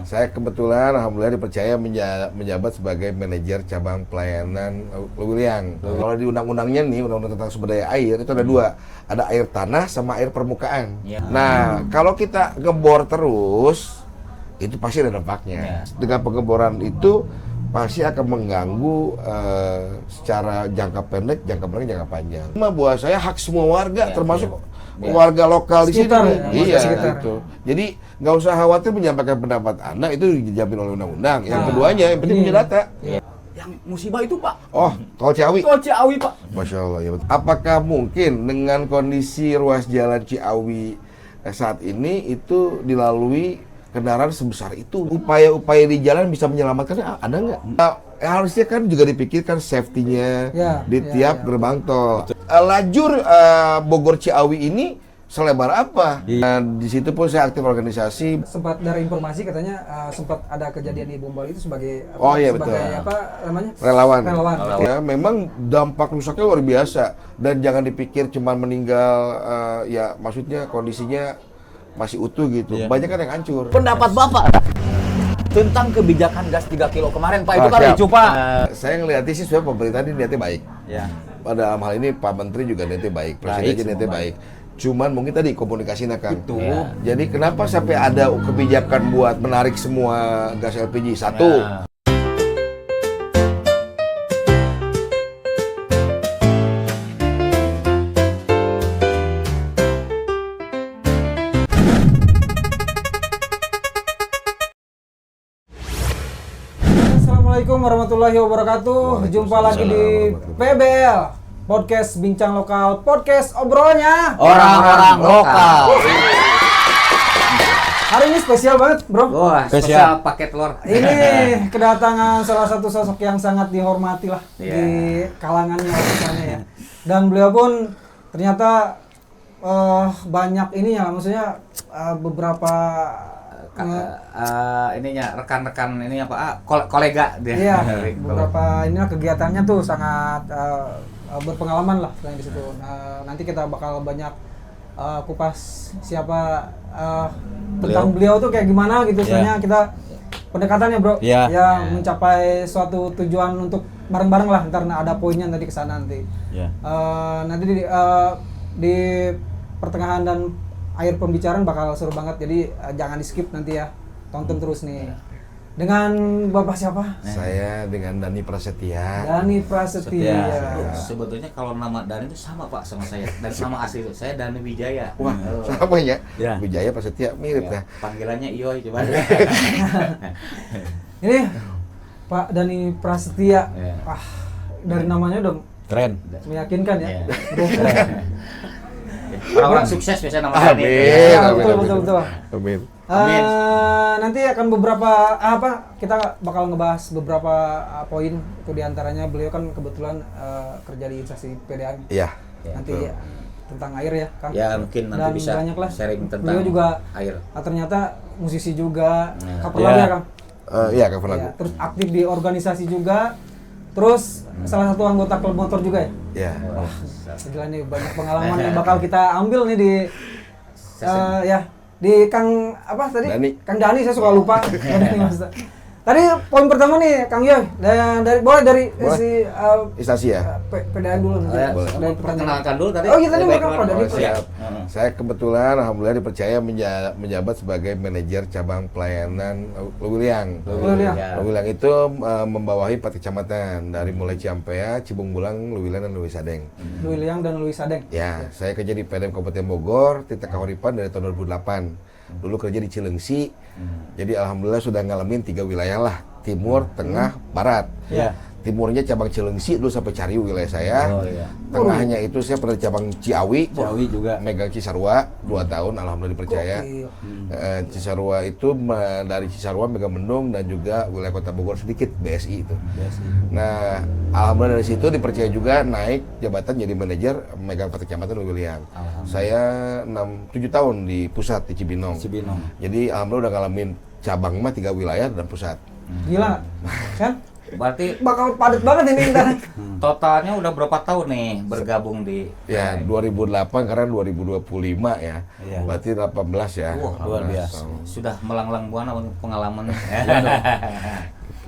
Saya kebetulan alhamdulillah dipercaya menjabat sebagai manajer cabang pelayanan Luwiliang. Kalau di undang-undangnya nih, undang-undang tentang sumber daya air itu ada dua, ada air tanah sama air permukaan. Nah, kalau kita ngebor terus, itu pasti ada dampaknya. Dengan pengeboran itu pasti akan mengganggu secara jangka pendek, jangka menengah, jangka panjang. Cuma buat saya hak semua warga, termasuk warga lokal di sini. Iya, gitu. Jadi nggak usah khawatir menyampaikan pendapat Anda, itu dijamin oleh undang-undang. Yang keduanya, yang penting punya data. Yang musibah itu Pak. Oh, Tol Ciawi. Tol Ciawi Pak. Masya Allah, ya betul. Apakah mungkin dengan kondisi ruas jalan Ciawi saat ini itu dilalui kendaraan sebesar itu? Upaya-upaya di jalan bisa menyelamatkan ada nggak? Harusnya kan juga dipikirkan safety-nya di tiap gerbang tol. Lajur Bogor Ciawi ini selebar apa? Di situ pun saya aktif organisasi. Sempat dari informasi katanya sempat ada kejadian di Bombal itu sebagai betul. apa namanya? Relawan. Ya, memang dampak rusaknya luar biasa dan jangan dipikir cuma meninggal ya maksudnya kondisinya masih utuh gitu. Banyak kan yang hancur. Pendapat Bapak tentang kebijakan gas 3 kilo kemarin Pak, itu kan lucu Pak. Saya ngeliatnya sih sebenarnya pemerintah ini niatnya baik. Pada hal ini Pak Menteri juga niatnya baik, Presiden juga niatnya baik. Cuman mungkin tadi komunikasi nakal. Jadi kenapa sampai ada kebijakan buat menarik semua gas LPG? Satu. Assalamualaikum warahmatullahi wabarakatuh. Jumpa lagi di PBL Podcast Bincang Lokal, podcast obrolnya orang-orang lokal. Hari ini spesial banget, Bro. Wah, spesial paket telur. Ini kedatangan salah satu sosok yang sangat dihormati lah di kalangannya ya. Dan beliau pun ternyata banyak ininya, maksudnya beberapa ininya rekan-rekan ini apa kolega dia. Iya, beberapa inilah kegiatannya tuh sangat berpengalaman lah di situ. Nanti kita bakal banyak kupas siapa tentang beliau tuh kayak gimana gitu. Soalnya kita pendekatannya Bro, mencapai suatu tujuan untuk bareng-bareng lah. Ntar ada poinnya nanti kesana nanti. Nanti di pertengahan dan akhir pembicaraan bakal seru banget, jadi jangan di skip nanti ya, tonton terus nih. Dengan Bapak siapa? Saya dengan Dani Prasetya. Dani Prasetya. Sebetulnya kalau nama Dani itu sama Pak sama saya, dan nama asli itu saya Dani Wijaya. Wah, sama ya? Wijaya Prasetya mirip ya. Panggilannya Iyoy coba. Ini Pak Dani Prasetya. Dari namanya udah keren, meyakinkan ya. Orang-orang sukses biasanya nama Dani. Betul. Amin. Nanti akan beberapa kita bakal ngebahas beberapa poin. Itu diantaranya beliau kan kebetulan kerja di instansi PDAM. Iya. Nanti tentang air ya, Kang. Ya mungkin nanti dan bisa sharing tentang beliau juga air. Ternyata musisi juga, cover lagu ya, Kang. Iya, cover lagu. Terus aktif di organisasi juga. Terus salah satu anggota klub motor juga ya. Iya. Gila nih, banyak pengalaman yang bakal kita ambil nih di di Kang apa tadi? Kang Dani, saya suka lupa. Tadi poin pertama nih Kang Yoy, dari si instansi ya. PDAM dulu nanti. Boleh. Perkenalkan dulu tadi. Oh iya tadi Pak Dani. Saya kebetulan alhamdulillah dipercaya menjabat sebagai manajer cabang pelayanan Luwiliang. Luwiliang itu membawahi 4 kecamatan dari mulai Ciampea, Cibung Bulang, Luwiliang dan Leuwi Sadeng. Luwiliang dan Leuwi Sadeng. Ya, saya kerja di PDAM Kabupaten Bogor, Tirta Kahuripan dari tahun 2008. Dulu kerja di Cileungsi. Jadi alhamdulillah sudah ngalamin 3 wilayah lah, timur, tengah, barat. Timurnya cabang Cileungsi dulu sampai Cariu wilayah saya. Tengahnya itu saya pernah di cabang Ciawi juga. Megang Cisarua 2 tahun, alhamdulillah dipercaya. Cisarua itu dari Cisarua megang Mendung dan juga wilayah Kota Bogor sedikit BSI itu. Nah, alhamdulillah dari situ dipercaya juga naik jabatan jadi manajer megang 4 kecamatan Luwiliang. Saya 7 tahun di pusat di Cibinong. Jadi alhamdulillah udah ngalamin cabang mah 3 wilayah dan pusat. Gila, kan? Berarti Bakal padat banget ini ntar. totalnya udah berapa tahun nih bergabung di Ya, 2008 karena 2025 ya. Iya. Berarti 18 ya. Wah, luar 18 biasa. tahun. sudah melanglang buana untuk pengalaman.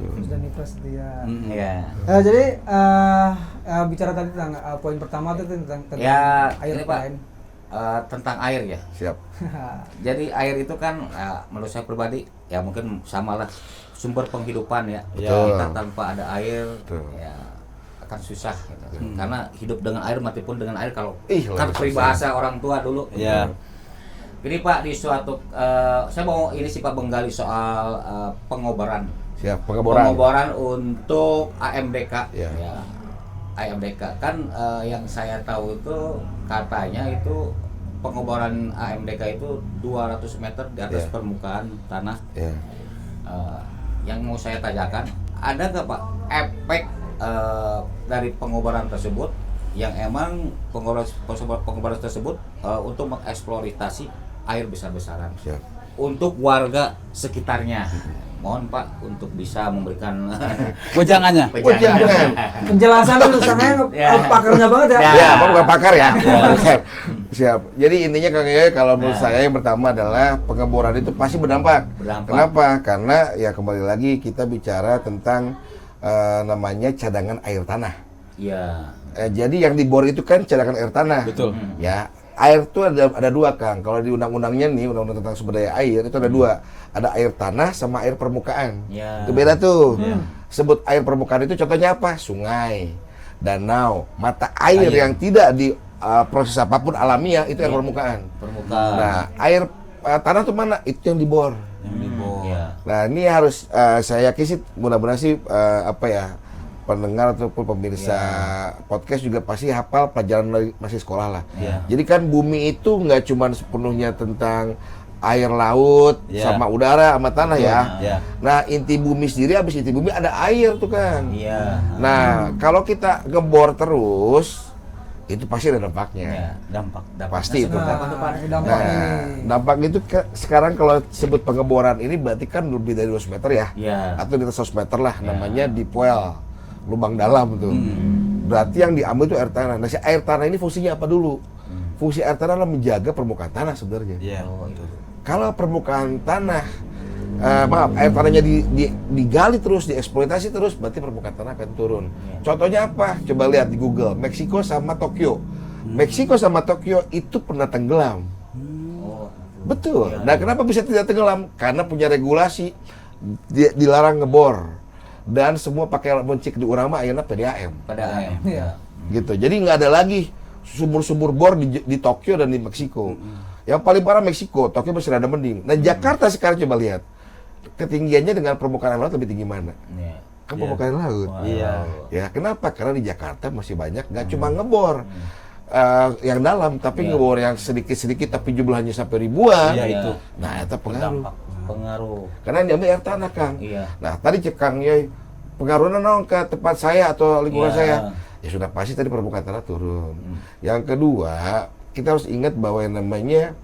Sudah nih dia. Iya. Jadi bicara tadi tentang poin pertama itu tentang Ya, air ini Pak, lain. tentang air ya. Siap. Jadi air itu kan menurut saya pribadi ya mungkin samalah sumber penghidupan ya. Betul. Kita tanpa ada air Betul. ya akan susah gitu. Karena hidup dengan air mati pun dengan air kalau Ih, kan lebih peribahasa orang tua dulu. Iya. Jadi Pak di suatu saya mau ini sih Pak menggali soal pengobaran. Siap, pengeboran. Pengobaran untuk AMDK. Ya. Ya. AMDK kan yang saya tahu itu katanya itu pengobaran AMDK itu 200 meter di atas Ya. permukaan tanah. Ya. Yang mau saya tanyakan, ada nggak Pak efek dari pengobaran tersebut yang emang pengobaran tersebut untuk mengeksploitasi air besar-besaran Siap. untuk warga sekitarnya? Mohon Pak untuk bisa memberikan Wejangannya. Jangan. Penjelasan lu sangat Ya. pakarnya banget ya. Ya. Ya, Bapak bukan pakar ya. Pakar. Siap. Jadi intinya Kang Yoyo kalau menurut Nah. saya yang pertama adalah pengeboran itu pasti berdampak. Berdampak. Kenapa? Karena ya kembali lagi kita bicara tentang namanya cadangan air tanah. Iya. Jadi yang dibor itu kan cadangan air tanah. Betul. Ya, air itu ada dua Kang. Kalau di undang-undangnya nih, undang-undang tentang sumber daya air itu ada dua. Ada air tanah sama air permukaan. Ya. Itu beda tuh. Sebut air permukaan itu contohnya apa? Sungai, danau, mata air yang tidak di proses apapun alamiah itu air permukaan. Permukaan. Nah, air tanah tuh mana? Itu yang dibor. Yang di bawah. Iya. Nah, ini harus saya yakin sih mudah-mudahan sih apa ya pendengar ataupun pemirsa podcast juga pasti hafal pelajaran dari masih sekolah lah. Iya. Jadi kan bumi itu nggak cuma sepenuhnya tentang air laut Iya. sama udara sama tanah ya. Iya. Nah, inti bumi sendiri habis inti bumi ada air tuh kan. Iya. Nah, kalau kita ngebor terus itu pasti ada dampaknya. Iya. Dampak. Pasti itu. Nah, dampak Nah, ini. dampak itu sekarang kalau sebut pengeboran ini berarti kan lebih dari 200 meter ya. Iya. Atau di atas 100 meter lah, namanya deep well, lubang dalam tuh. Berarti yang diambil itu air tanah. Nah, si air tanah ini fungsinya apa dulu? Fungsi air tanah adalah menjaga permukaan tanah sebenarnya. Iya. Oh, itu. Kalau permukaan tanah, air tanahnya digali terus, dieksploitasi terus, berarti permukaan tanah akan turun. Contohnya apa? Coba lihat di Google, Meksiko sama Tokyo. Meksiko sama Tokyo itu pernah tenggelam. Oh. Betul. Iya, Nah, kenapa bisa tidak tenggelam? Karena punya regulasi dilarang ngebor dan semua pakai alat mencik di urang mah ayeuna PDAM. Pada ayam. Iya. Gitu. Jadi nggak ada lagi sumur-sumur bor di Tokyo dan di Meksiko. Yang paling parah Meksiko, Tokyo masih rada mending. Nah, Jakarta sekarang coba lihat. Ketinggiannya dengan permukaan laut lebih tinggi mana? Iya. Kan permukaan laut. Iya. Ya, kenapa? Karena di Jakarta masih banyak nggak cuma ngebor yang dalam, tapi Iya. ngebor yang sedikit-sedikit tapi jumlahnya sampai ribuan. Iya, itu. Nah, itu pengaruh. Berdampak. Pengaruh. Karena yang diambil air tanah, Kang. Iya. Nah, tadi cek Kang Yoy, pengaruhnya naon ke tempat saya atau lingkungan Iya. saya? Ya sudah pasti tadi permukaan tanah turun. Yang kedua, kita harus ingat bahwa yang namanya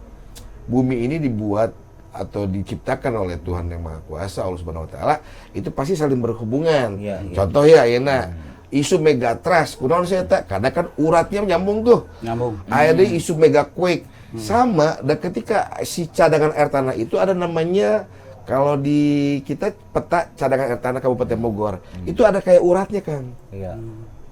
bumi ini dibuat atau diciptakan oleh Tuhan yang Maha Kuasa, Allah Subhanahu wa taala, itu pasti saling berhubungan. Iya, iya. Contoh ya ayeuna isu megatrust, kunaon saya tak? Karena kan uratnya nyambung tuh. Nyambung. Ada isu megaquake sama, dan ketika si cadangan air tanah itu ada namanya, kalau di kita peta cadangan air tanah Kabupaten Bogor itu ada kayak uratnya, Kang. Iya.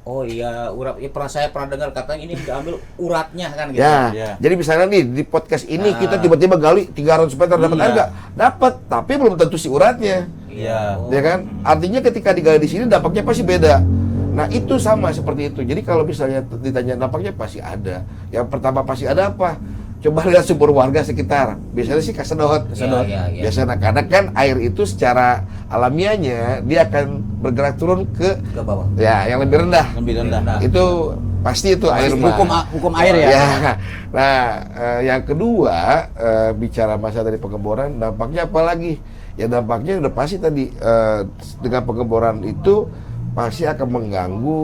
Oh iya, urat. Ya, saya pernah dengar katanya ini diambil uratnya kan gitu. Ya, Iya. jadi misalnya nih di podcast ini Ah. kita tiba-tiba gali 300 meter dapat Iya. air nggak? Dapat, tapi belum tentu si uratnya. Iya. Oh. Ya kan? Artinya ketika digali di sini dampaknya pasti beda. Nah, itu sama seperti itu. Jadi kalau misalnya ditanya dampaknya pasti ada. Yang pertama pasti ada apa? Coba lihat sumber warga sekitar. Biasanya sih kesedot. Iya, iya, iya. Biasanya karena kan air itu secara alamiahnya dia akan bergerak turun ke Ke bawah. ya yang lebih rendah. Lebih rendah. Itu pasti itu air mah. Hukum air ya. Ya. Nah, yang kedua bicara masalah dari pengeboran, dampaknya apa lagi? Ya dampaknya udah pasti tadi dengan pengeboran itu pasti akan mengganggu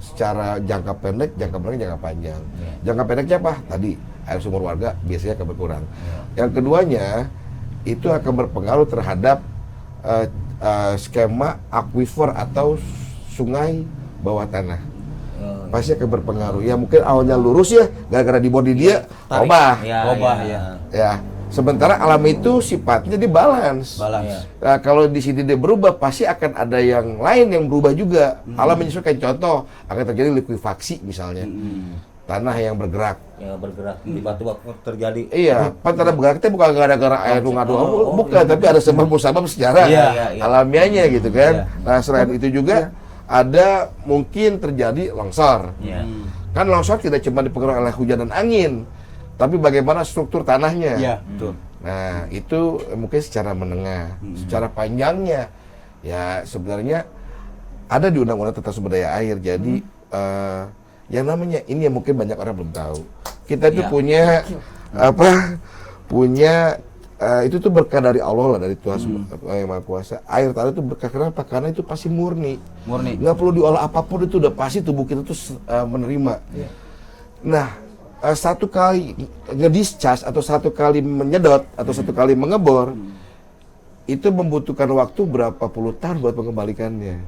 secara jangka pendek, jangka menengah, jangka panjang. Jangka pendeknya apa? Tadi air sumur warga biasanya akan berkurang. Yang keduanya itu akan berpengaruh terhadap skema aquifer atau sungai bawah tanah. Pasti akan berpengaruh. Ya mungkin awalnya lurus ya, gara-gara di body dia Tarik. obah. Obah, Ya. Sementara alam itu sifatnya di balance. Nah, kalau di sini dia berubah, pasti akan ada yang lain yang berubah juga. Alam menyesuaikan. Contoh, akan terjadi likuifaksi misalnya. Tanah yang bergerak. Ya bergerak tiba-tiba terjadi. Iya, tanah bergerak itu bukan gara-gara air ngadu, bukan, tapi ada sebab-sebab secara alamiahnya gitu kan. Nah, selain itu juga ada mungkin terjadi longsor. Kan longsor tidak cuma dipengaruhi oleh hujan dan angin, tapi bagaimana struktur tanahnya. Iya, betul. Nah, itu mungkin secara menengah. Secara panjangnya, ya sebenarnya ada di Undang-Undang Tata Sumber Daya Air. Jadi, yang namanya ini yang mungkin banyak orang belum tahu. Kita itu punya itu tuh berkah dari Allah lah, dari Tuhan Yang Maha Kuasa. Air tanah itu berkah kenapa? Karena itu pasti murni. Nggak perlu diolah apapun, itu udah pasti tubuh kita tuh menerima. Nah, satu kali ngedischarge atau satu kali menyedot atau satu kali mengebor itu membutuhkan waktu berapa puluh tahun buat mengembalikannya.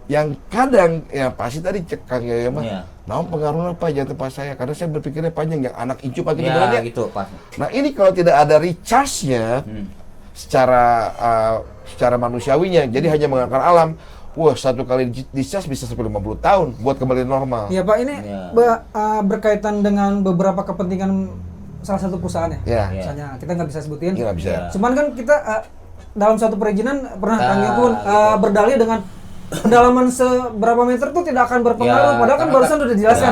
Yang kadang ya pasti tadi cekang ya mah. Nah, pengaruhnya apa aja tempat saya? Karena saya berpikirnya panjang, yang anak incup gitu ya. Gitu, Pak. Nah, ini kalau tidak ada recharge-nya secara manusiawinya, jadi hanya menggunakan alam. Wah, satu kali discharge bisa sampai 50 tahun buat kembali normal. Iya Pak, ini berkaitan dengan beberapa kepentingan salah satu perusahaan ya. Misalnya kita nggak bisa sebutin. Iya, nggak bisa. Cuman kan kita dalam satu perizinan pernah kami pun berdalih dengan kedalaman seberapa meter itu tidak akan berpengaruh. Padahal kan barusan sudah dijelaskan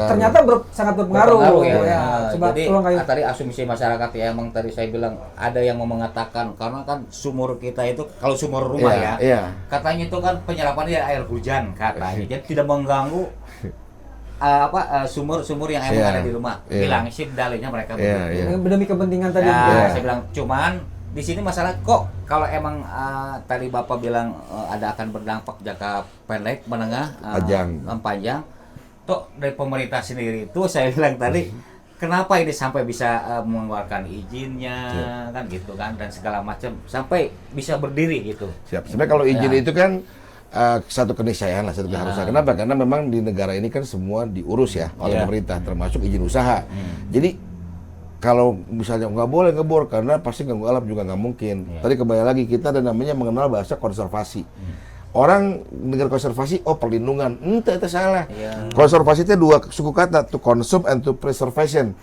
ternyata sangat berpengaruh. Coba jadi tadi asumsi masyarakat ya, emang tadi saya bilang ada yang mau mengatakan karena kan sumur kita itu kalau sumur rumah katanya itu kan penyerapannya air hujan katanya, jadi tidak mengganggu sumur-sumur yang emang ada di rumah. Bilang sih dalihnya mereka demi kepentingan tadi. Saya bilang cuman di sini masalah kok kalau emang tadi Bapak bilang ada akan berdampak jangka pendek, menengah, panjang. Toh dari pemerintah sendiri itu saya bilang tadi kenapa ini sampai bisa mengeluarkan izinnya kan gitu kan dan segala macam sampai bisa berdiri gitu. Siap. Sebenarnya kalau izin itu kan satu keniscayaan lah, satu keharusan. Kenapa? Karena memang di negara ini kan semua diurus ya oleh pemerintah, termasuk izin usaha. Jadi kalau misalnya nggak boleh ngebor karena pasti ganggu alam juga nggak mungkin. Tadi kembali lagi kita ada namanya mengenal bahasa konservasi. Orang dengar konservasi, perlindungan, itu salah. Konservasi itu dua suku kata, to conserve and to preservation.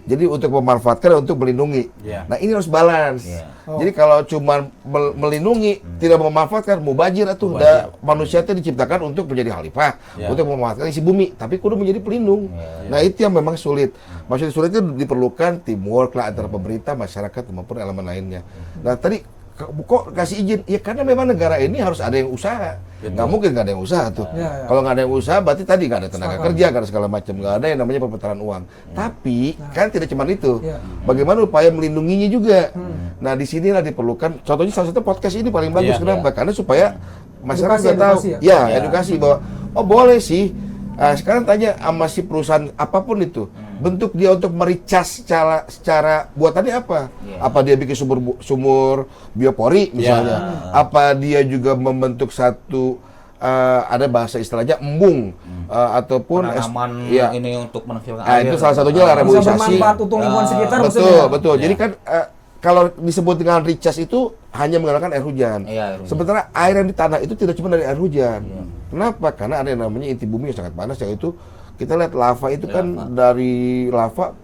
Jadi untuk memanfaatkan dan untuk melindungi. Nah ini harus balance. Jadi kalau cuma melindungi, tidak memanfaatkan, mubazir itu. Manusia itu diciptakan untuk menjadi khalifah, untuk memanfaatkan isi bumi, tapi kudu menjadi pelindung. Nah itu yang memang sulit. Maksudnya sulit itu diperlukan teamwork lah antara pemerintah, masyarakat maupun elemen lainnya. Nah tadi kok kasih izin? Ya karena memang negara ini harus ada yang usaha. Nggak mungkin nggak ada yang usaha tuh. Kalau nggak ada yang usaha, berarti tadi nggak ada tenaga kerja, nggak ada segala macam, nggak ada yang namanya perputaran uang. Tapi kan tidak cuma itu. Bagaimana upaya melindunginya juga. Nah di sinilah diperlukan. Contohnya salah satu podcast ini paling bagus. Kenapa? Karena supaya masyarakat sudah tahu. Edukasi bahwa boleh sih. Sekarang tanya sama si perusahaan apapun itu, bentuk dia untuk mericas secara buatannya apa? Apa dia bikin sumur biopori misalnya? Apa dia juga membentuk satu ada bahasa istilahnya embung ataupun penanaman ini untuk menghasilkan itu air. salah satunya lah reboisasi. Bermanfaat untuk lingkungan sekitar. Betul. Jadi kan kalau disebut dengan recharge itu hanya menggunakan air hujan. Sementara air yang di tanah itu tidak cuma dari air hujan. Kenapa? Karena ada yang namanya inti bumi yang sangat panas, yaitu kita lihat lava itu kan dari lava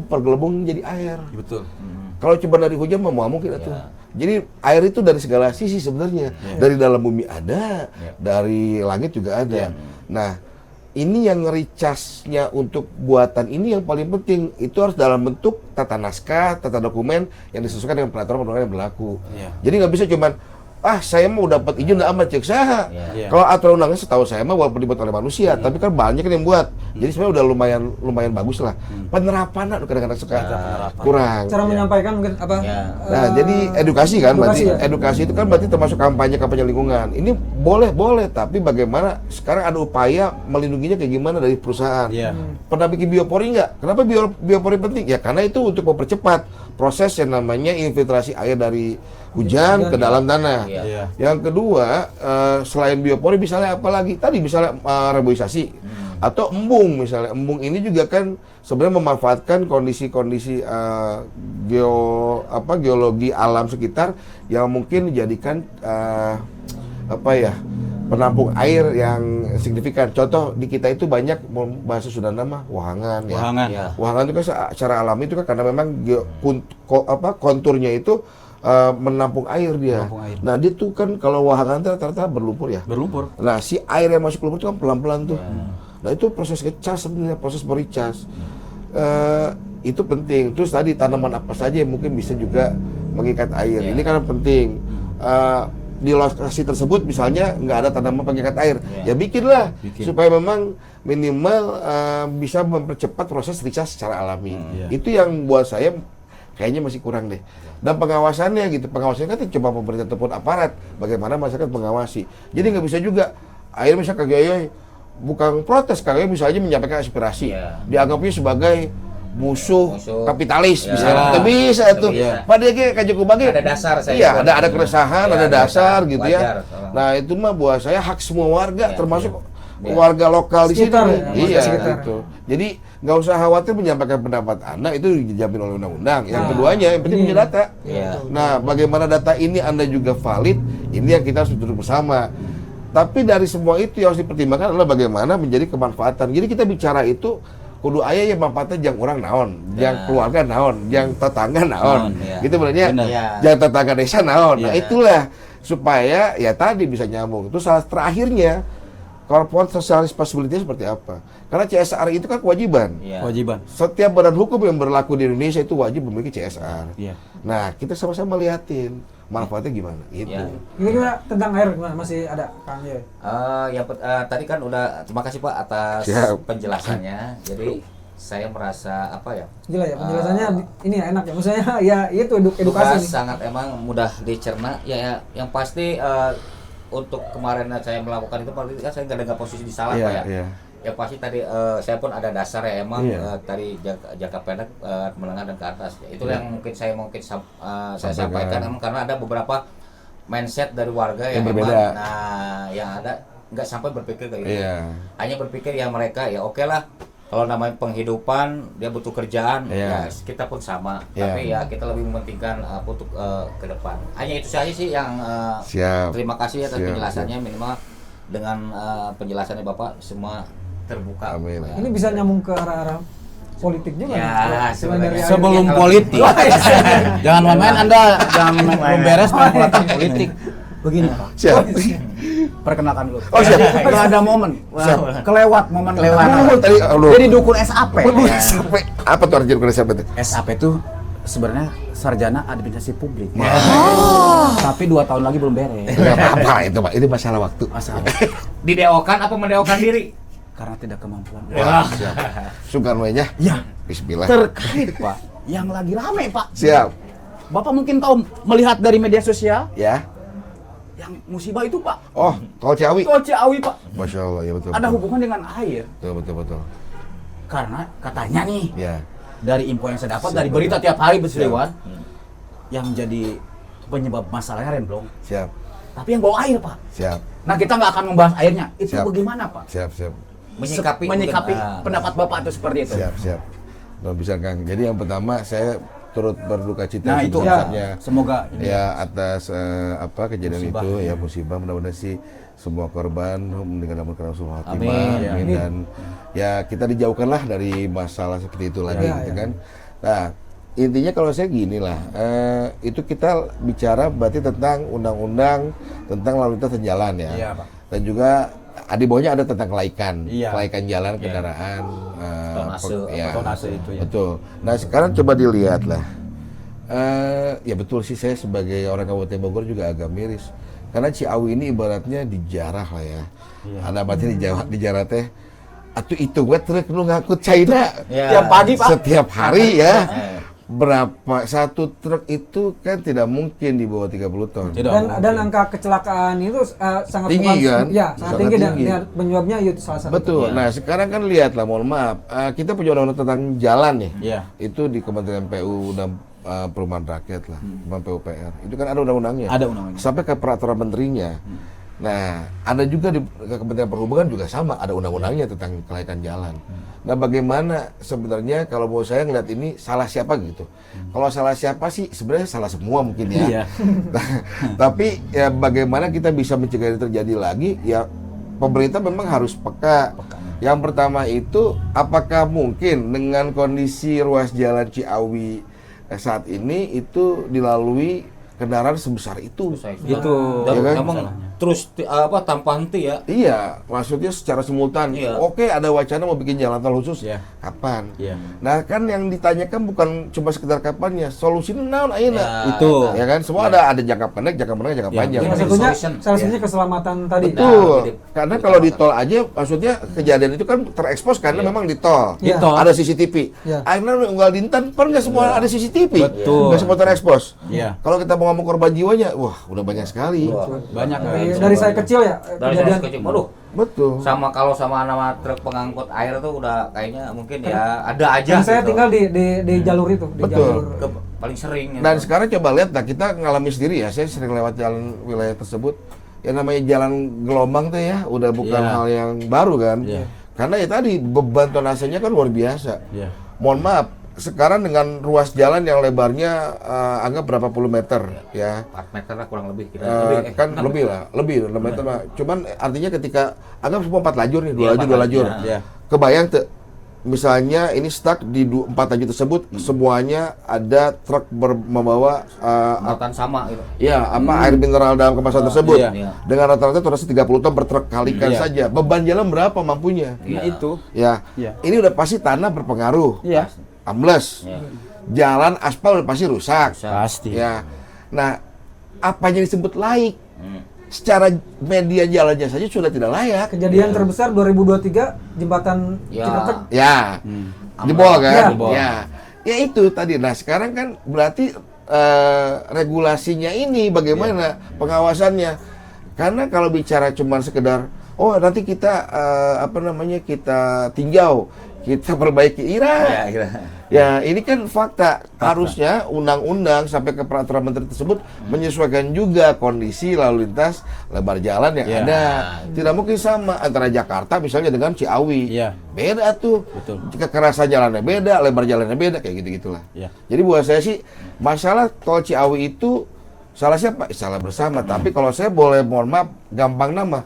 pergelembung jadi air. Betul. Kalau cuma dari hujan mau mungkin itu. Jadi air itu dari segala sisi sebenarnya. Dari dalam bumi ada, dari langit juga ada. Nah, ini yang recharge-nya untuk buatan ini yang paling penting. Itu harus dalam bentuk tata naskah, tata dokumen yang disesuaikan dengan peraturan yang berlaku. Jadi nggak bisa cuman saya mau dapat izin udah amat cek saha. Kalau aturan undangnya setahu saya mah walaupun dibuat oleh manusia, tapi kan banyak yang buat. Jadi sebenarnya udah lumayan bagus lah. Penerapannya kadang-kadang suka kurang. Cara menyampaikan mungkin apa? Nah, jadi edukasi kan berarti edukasi itu kan berarti termasuk kampanye lingkungan. Ini boleh, tapi bagaimana sekarang ada upaya melindunginya kayak gimana dari perusahaan? Pernah bikin biopori nggak? Kenapa biopori penting? Ya karena itu untuk mempercepat proses yang namanya infiltrasi air dari hujan ke dalam tanah. Iya. Yang kedua, selain biopori misalnya apa lagi? Tadi misalnya reboisasi atau embung misalnya. Embung ini juga kan sebenarnya memanfaatkan kondisi-kondisi geologi alam sekitar yang mungkin dijadikan penampung air yang signifikan. Contoh di kita itu banyak bahasa Sundana mah wahangan ya. Wahangan. Iya. Wahangan itu kan secara alami itu kan karena memang konturnya itu menampung air dia. Menampung air. Nah, dia tuh kan kalau wahangan tuh rata-rata berlumpur ya. Berlumpur. Nah, si air yang masuk ke lumpur itu kan pelan-pelan tuh. Nah, itu proses ngecas sebenarnya, proses mericas. Itu penting. Terus tadi tanaman apa saja yang mungkin bisa juga mengikat air. Ini kan penting. Di lokasi tersebut misalnya nggak ada tanaman pengikat air, ya bikinlah supaya memang minimal bisa mempercepat proses recharge secara alami. Itu yang buat saya kayaknya masih kurang deh. Dan pengawasannya gitu, pengawasannya kan coba pemerintah ataupun aparat, bagaimana masyarakat mengawasi. Jadi nggak bisa juga air misalnya KGI bukan protes, KGI misalnya menyampaikan aspirasi, dianggapnya sebagai musuh kapitalis bisa bisa itu. Padahal kayak Kajoko Bagi ada dasar saya. Iya, ada keresahan, ada dasar gitu wajar, ya. Nah, itu mah buat saya hak semua warga termasuk warga lokal di sini. Iya, gitu. Jadi nggak usah khawatir menyampaikan pendapat Anda, itu dijamin oleh undang-undang. Yang keduanya yang penting punya data. Nah, bagaimana data ini Anda juga valid, ini yang kita harus duduk bersama. Tapi dari semua itu yang harus dipertimbangkan adalah bagaimana menjadi kemanfaatan. Jadi kita bicara itu kudu aya yang manfaatnya jang orang naon, jang keluarga naon, jang tetangga naon. Gitu berarti jang tetangga desa naon. Nah, itulah supaya ya tadi bisa nyambung. Itu salah terakhirnya corporate social responsibility seperti apa? Karena CSR itu kan kewajiban. Kewajiban. Setiap badan hukum yang berlaku di Indonesia itu wajib memiliki CSR. Nah, kita sama-sama liatin manfaatnya gimana gitu. Ini gimana tentang air gimana? Masih ada Kang Yoy? Tadi kan udah terima kasih Pak atas penjelasannya. Jadi saya merasa Gila ya penjelasannya ini ya enak ya. Maksudnya ya itu edukasi nih. sangat emang mudah dicerna. Ya yang pasti untuk kemarin saya melakukan itu paling kan saya nggak ada posisi di salah Pak ya. Ya pasti tadi saya pun ada dasar ya emang dari jangka pendek, menengah dan ke atas. Itu yang mungkin saya saya sampaikan emang karena ada beberapa mindset dari warga yang berbeda. Yang ada nggak sampai berpikir kayak gitu. Hanya berpikir ya mereka ya oke lah kalau namanya penghidupan dia butuh kerjaan ya kita pun sama. Tapi ya kita lebih mementingkan untuk ke depan. Hanya itu saja sih yang terima kasih atas penjelasannya minimal dengan penjelasannya Bapak semua terbuka. Amin. Ini bisa nyambung ke arah-arah politik juga ya, nih. Sebelum politik. Jangan main-main Anda, jangan belum beres main politik politik. Begini Pak. Siap. Perkenalkan dulu. Oh, siap. Nggak ada momen. Kelewat momen kelewat. Tadi Jadi dukun SAP. SAP. Apa tuh artinya dukun SAP itu? SAP itu sebenarnya sarjana administrasi publik. Tapi 2 tahun lagi belum beres. Enggak apa-apa itu, Pak. Itu masalah waktu. Masalah. Dideokan apa mendeokan diri? Karena tidak kemampuan. Wah, siap. Sungkan we nya? Ya. Bismillah. Terkait Pak, yang lagi rame Pak. Siap. Bapak mungkin tahu melihat dari media sosial Ya. yang musibah itu Pak. Oh, Tol Ciawi. Tol Ciawi Pak. Masya Allah, ya betul. Ada hubungan dengan air. Betul. Karena katanya nih, Ya. dari info yang saya dapat dari berita tiap hari berseliweran, yang menjadi penyebab masalahnya remblong. Siap. Tapi yang bawa air Pak. Siap. Nah kita nggak akan membahas airnya. Itu Siap. bagaimana Pak? Siap. Menyikapi pendapat Bapak itu seperti itu. Siap. Nah, bisa Kang. Jadi yang pertama saya turut berduka cita Nah itu sebesar-besarnya. semoga ini Ya atas kejadian musibah. itu ya musibah, mudah-mudahan sih semua korban meninggal dalam keadaan suul Amin. khatimah. Amin. Dan ya kita dijauhkanlah dari masalah seperti itu lagi gitu kan. Nah, intinya kalau saya gini lah, itu kita bicara berarti tentang undang-undang tentang lalu lintas dan jalan ya. Iya, Pak. Dan juga di bawahnya ada tentang kelaikan, Iya. kelaikan jalan kendaraan, Tonase itu ya. betul. Nah sekarang coba dilihat lah, ya betul sih saya sebagai orang Kabupaten Bogor juga agak miris, karena Ciawi ini ibaratnya dijarah lah ya. Ada artinya dijarah teh, atuh itu gue truk lu ngangkut China Tiap pagi Pak. setiap hari ya. Berapa satu truk itu kan tidak mungkin di bawah 30 ton. Tidak. Dan angka kecelakaan itu sangat Tinggi kan? Ya, sangat tinggi dan penyebabnya itu salah satu. Betul. Nah, sekarang kan lihatlah, mohon maaf, kita punya undang-undang tentang jalan nih. Iya. Itu di Kementerian PU dan perumahan rakyat lah, perumahan PUPR. Itu kan ada undang-undangnya. Ada undang-undangnya. Sampai ke peraturan menterinya. Nah, ada juga di Kementerian Perhubungan juga sama, ada undang-undangnya tentang kelaikan jalan. Nah, bagaimana sebenarnya kalau mau saya ngeliat ini salah siapa gitu? Kalau salah siapa sih sebenarnya salah semua mungkin ya. Iya. Tapi ya bagaimana kita bisa mencegah ini terjadi lagi? Ya pemerintah memang harus peka. Yang pertama itu, apakah mungkin dengan kondisi ruas jalan Ciawi saat ini itu dilalui kendaraan sebesar itu? Itu. Ya kan? Emang terus tanpa henti ya. Iya, maksudnya secara simultan. Iya. Oke, ada wacana mau bikin jalan tol khusus. Iya. Kapan? Iya. Nah, kan yang ditanyakan bukan cuma sekedar kapannya, solusinya naon ayeuna. Ya, Itu. Ya kan, semua ada jangka pendek, jangka menengah, jangka Iya. panjang. Salah Iya. satunya, Solution. salah satunya keselamatan tadi. Betul. Jadi, Karena kalau di tol aja, maksudnya kejadian itu kan terekspos karena memang di tol. Iya. Di tol. Ada CCTV. Iya. Akhirnya unggal dinten, kan nggak semua ada CCTV. Betul. Nggak semua terekspos. Iya. Kalau kita mau ngomong korban jiwanya, wah udah banyak sekali. Banyak. Dari saya kecil ya, dari saya kecil, waduh, Betul. sama kalau sama nama truk pengangkut air tuh udah kayaknya mungkin ya ada aja. Dan saya gitu. tinggal di jalur itu, di Betul. jalur. Paling sering. Dan gitu. sekarang coba lihat, nah kita ngalami sendiri ya, saya sering lewat jalan wilayah tersebut. Yang namanya jalan gelombang tuh ya, udah bukan Iya. hal yang baru kan. Iya. Karena ya tadi beban tonasenya kan luar biasa. Iya. Mohon maaf, sekarang dengan ruas jalan yang lebarnya anggap berapa puluh meter ya. 4 meter lah kurang lebih. Kan lebih lah, lebih 6 meter lah. Cuman artinya ketika anggap semua 4 lajur nih, 2 Iya, lajur, 2 4 lajur. lajur, ya. Kebayang tuh, misalnya ini stuck di 4 lajur tersebut, semuanya ada truk membawa Muatan sama gitu. ya air mineral dalam kemasan tersebut. iya. Dengan rata-rata tonase 30 ton per truk, kalikan Iya. saja. Beban jalan berapa mampunya? Nah, Iya. itu. Ya, Iya. ini udah pasti tanah berpengaruh. Iya. Ambles. Iya. Jalan aspal udah pasti rusak. Pasti. Ya. Nah, apa yang disebut laik? Hmm. Secara media jalannya saja sudah tidak layak. Kejadian terbesar 2023 jembatan Ya. Cikatek. Ya. Jebol kan? Ya. Jebol. Ya. Ya itu tadi. Nah, sekarang kan berarti regulasinya ini bagaimana pengawasannya? Karena kalau bicara cuma sekedar oh nanti kita kita tinjau, kita perbaiki Ya, gitu. Ya, ini kan fakta. Harusnya undang-undang sampai ke peraturan menteri tersebut menyesuaikan juga kondisi lalu lintas lebar jalan yang Ya. ada. Tidak mungkin sama antara Jakarta misalnya dengan Ciawi. Ya. Beda tuh. Betul. Kekerasan jalannya beda, lebar jalannya beda, kayak gitu-gitulah. Ya. Jadi buat saya sih masalah tol Ciawi itu salah siapa? Salah bersama. Tapi kalau saya boleh mohon maaf, gampang nama,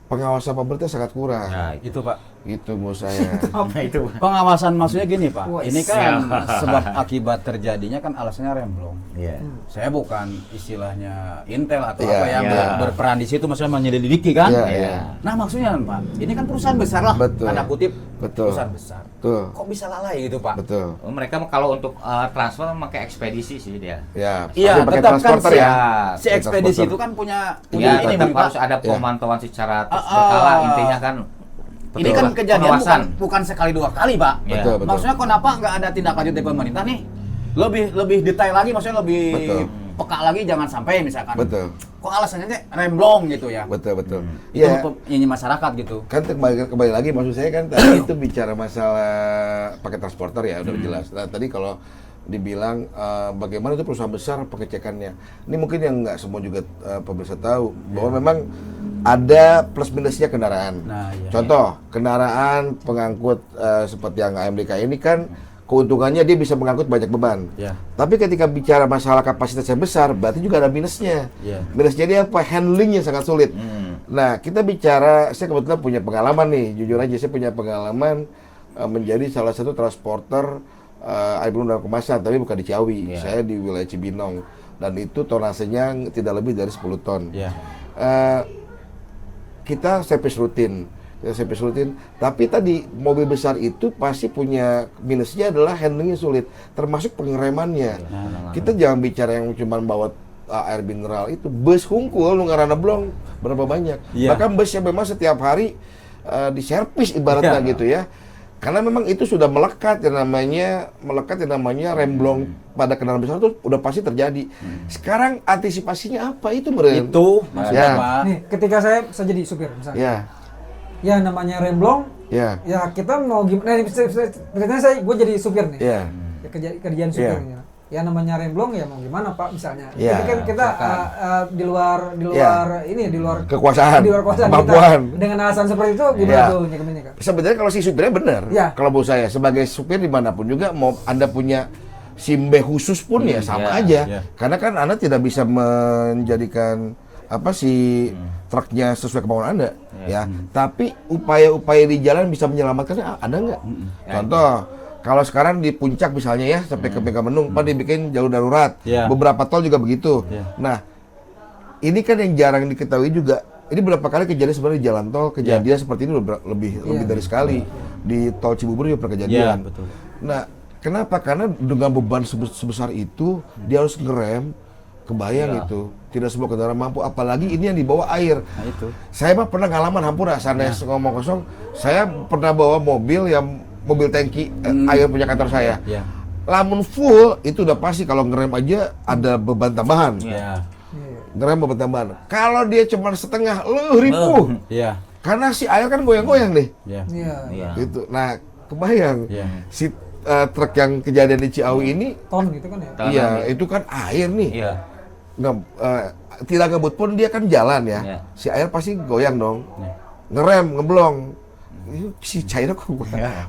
pengawasan pemerintah sangat kurang. Nah, Itu, Pak. Gitu menurut saya. apa itu? Pengawasan maksudnya gini, Pak. Wah, Ini kan sebab akibat terjadinya kan alasannya remblong. Iya. Saya bukan istilahnya intel atau Iya, apa yang iya. berperan di situ, maksudnya menyelidiki kan? Iya, Iya. iya. Nah maksudnya Pak, ini kan perusahaan besar lah, Betul. tanda kutip Betul. perusahaan besar. Tuh. Kok bisa lalai gitu Pak? Betul. Oh, mereka kalau untuk transfer pakai ekspedisi sih dia. Ya, Iya, pasti pakai tetap kan transporter si, ya. si ekspedisi Transporter. itu kan punya Ya, ini tetap Pak. harus ada Ya. pemantauan secara Ah, berkala. ah. Intinya kan. Ini betul, kan Pak. kejadian Pengawasan. bukan sekali 2 kali Pak. Iya. Betul, betul. Maksudnya kenapa nggak ada tindak lanjut dari pemerintah nih? Lebih detail lagi, maksudnya lebih Betul. peka lagi, jangan sampai misalkan. Betul. Kok alasannya remblong gitu ya? Betul, betul. Itu Iya. ini masyarakat gitu. Kan kembali lagi maksud saya kan tadi itu bicara masalah pakai transporter ya udah jelas. Nah, tadi kalau dibilang bagaimana itu perusahaan besar pengecekannya. Ini mungkin yang nggak semua juga pemirsa tahu bahwa memang ada plus minusnya kendaraan. Nah, iya. Contoh, kendaraan pengangkut seperti yang AMDK ini kan keuntungannya dia bisa mengangkut banyak beban. Ya. Tapi ketika bicara masalah kapasitas yang besar, berarti juga ada minusnya. Ya. Minusnya dia apa? Handlingnya sangat sulit. Nah, kita bicara, saya kebetulan punya pengalaman nih, jujur aja saya punya pengalaman menjadi salah satu transporter air minum dalam kemasan, tapi bukan di Ciawi. Yeah. Saya di wilayah Cibinong, dan itu tonasenya tidak lebih dari 10 ton. Ya. Kita service rutin. Tapi tadi mobil besar itu pasti punya minusnya adalah handlingnya sulit, termasuk pengeremannya. Kita jangan bicara yang cuma bawa air mineral itu, bus hungkul nu ngaranna blong berapa banyak. Iya. Bahkan bus yang memang setiap hari diservis ibaratnya Iya. gitu ya. Karena memang itu sudah melekat yang namanya remblong pada kendaraan besar itu udah pasti terjadi. Sekarang antisipasinya apa itu meren? Itu maksudnya Ya. Pak. Nih, ketika saya jadi supir misalnya. Ya, Ya namanya remblong, ya, ya kita mau gimana? Gue jadi supir nih. ya. Ya, kerjaan supirnya. ya namanya remblong ya mau gimana Pak misalnya. Ya, Jadi kan kita di luar kekuasaan, kita dengan alasan seperti itu gimana tuh nyikapinya Kak? Sebenarnya kalau si supirnya benar, kalau menurut saya sebagai supir dimanapun juga mau Anda punya SIM B khusus pun ya sama aja, karena kan Anda tidak bisa menjadikan truknya sesuai kemauan Anda, ya. Tapi upaya-upaya di jalan bisa menyelamatkan ada nggak? Contoh. Kalau sekarang di puncak misalnya ya sampai ke Megamendung, Pak dibikin jalur darurat. Beberapa tol juga begitu. Nah, ini kan yang jarang diketahui juga. Ini berapa kali kejadian sebenarnya di jalan tol seperti ini lebih dari sekali. Di tol Cibubur juga pernah kejadian. Betul. Nah, kenapa? Karena dengan beban sebesar itu dia harus ngerem. Kebayang itu. Tidak semua kendaraan mampu, apalagi ini yang dibawa air. Nah, itu. Saya mah pernah ngalaman hampura sana ngomong kosong. Saya pernah bawa mobil tangki air punya kantor saya. Lamun full itu udah pasti kalau ngerem aja ada beban tambahan. Ngerem beban tambahan. Kalau dia cuma setengah, ripuh. Karena si air kan goyang-goyang deh. Gitu. Nah, kebayang si truk yang kejadian di Ciawi ini ton gitu kan ya? Iya, itu kan air nih. Tidak ngebut pun dia kan jalan ya. Si air pasti goyang dong. Ngerem, ngeblong. Si cair kok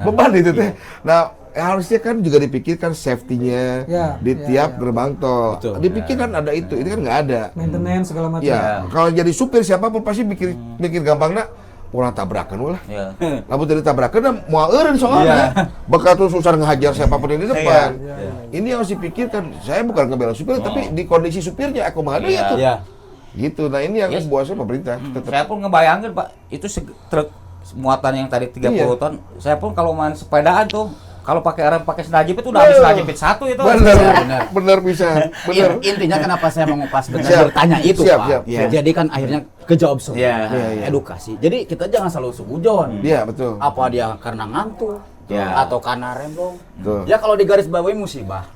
beban itu teh. Nah, harusnya kan juga dipikirkan safety-nya di tiap gerbang tol. Dipikirkan ada itu kan nggak ada. Maintenance segala macam. Ya, kalau jadi supir siapapun pasti mikir gampang nak. Ulah tabrakan ulah. Lamun teu ditabrakeun moal eureun soalnya. Bakal terus susah ngehajar siapapun yang di depan. Ini harus dipikirkan. Saya bukan ngebela supir tapi di kondisi supirnya aku mah ada itu. Gitu. Nah, ini yang buasnya pemerintah. Saya pun ngebayangin Pak, itu truk muatan yang tadi 30 ton, saya pun kalau main sepedaan tuh, kalau pakai sendal jepit udah habis sendal jepit satu itu. Benar bisa. Benar. Intinya kenapa saya mau ngupas bertanya itu, Pak. Jadi kan akhirnya kejawab semua. Edukasi. Jadi kita jangan selalu sugujon. Iya, betul. Apa dia karena ngantuk atau karena remblong. Ya kalau di garis bawahi musibah.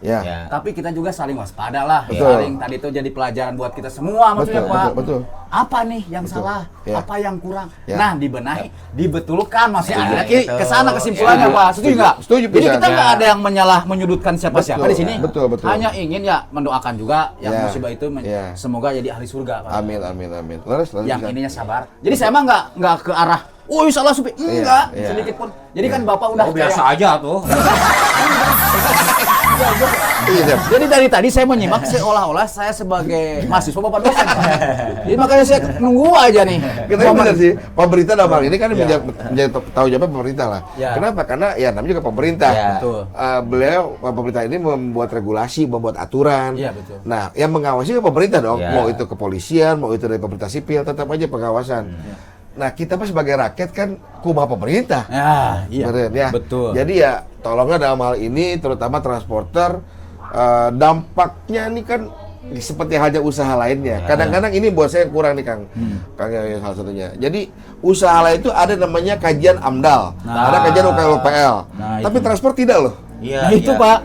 Tapi kita juga saling waspada lah. Saling tadi itu jadi pelajaran buat kita semua maksudnya, Pak. Betul. Apa nih yang salah? Apa yang kurang? Nah, dibenahi, dibetulkan maksudnya. Kesana kesimpulannya, Pak. Setuju nggak? Setuju. Jadi kita nggak ada yang menyudutkan siapa-siapa di sini. Betul. Hanya ingin ya mendoakan juga yang musibah itu semoga jadi ahli surga, Pak. Amin. Laras. Yang ininya sabar. Jadi saya mah nggak ke arah salah supir. Enggak, sedikit pun. Jadi kan Bapak udah biasa aja tuh. Jadi dari tadi saya menyimak seolah-olah saya sebagai mahasiswa Bapak dosen. Jadi makanya saya nunggu aja nih. Kita benar sih, pemerintah dalam hal ini kan menjadi tahu jawab pemerintah lah. Kenapa? Karena ya namanya juga pemerintah. Pemerintah ini membuat regulasi, membuat aturan. Betul. Nah, yang mengawasi pemerintah dong. Mau itu kepolisian, mau itu dari pemerintah sipil, tetap aja pengawasan. Nah, kita sebagai rakyat kan kumaha pemerintah. Betul. Jadi ya tolonglah dalam hal ini terutama transporter dampaknya ini kan seperti halnya usaha lainnya. Kadang-kadang ini buat saya kurang nih Kang. Kang yang salah satunya. Jadi usaha lain itu ada namanya kajian AMDAL, ada kajian UKL. Tapi transport tidak loh. Itu Pak.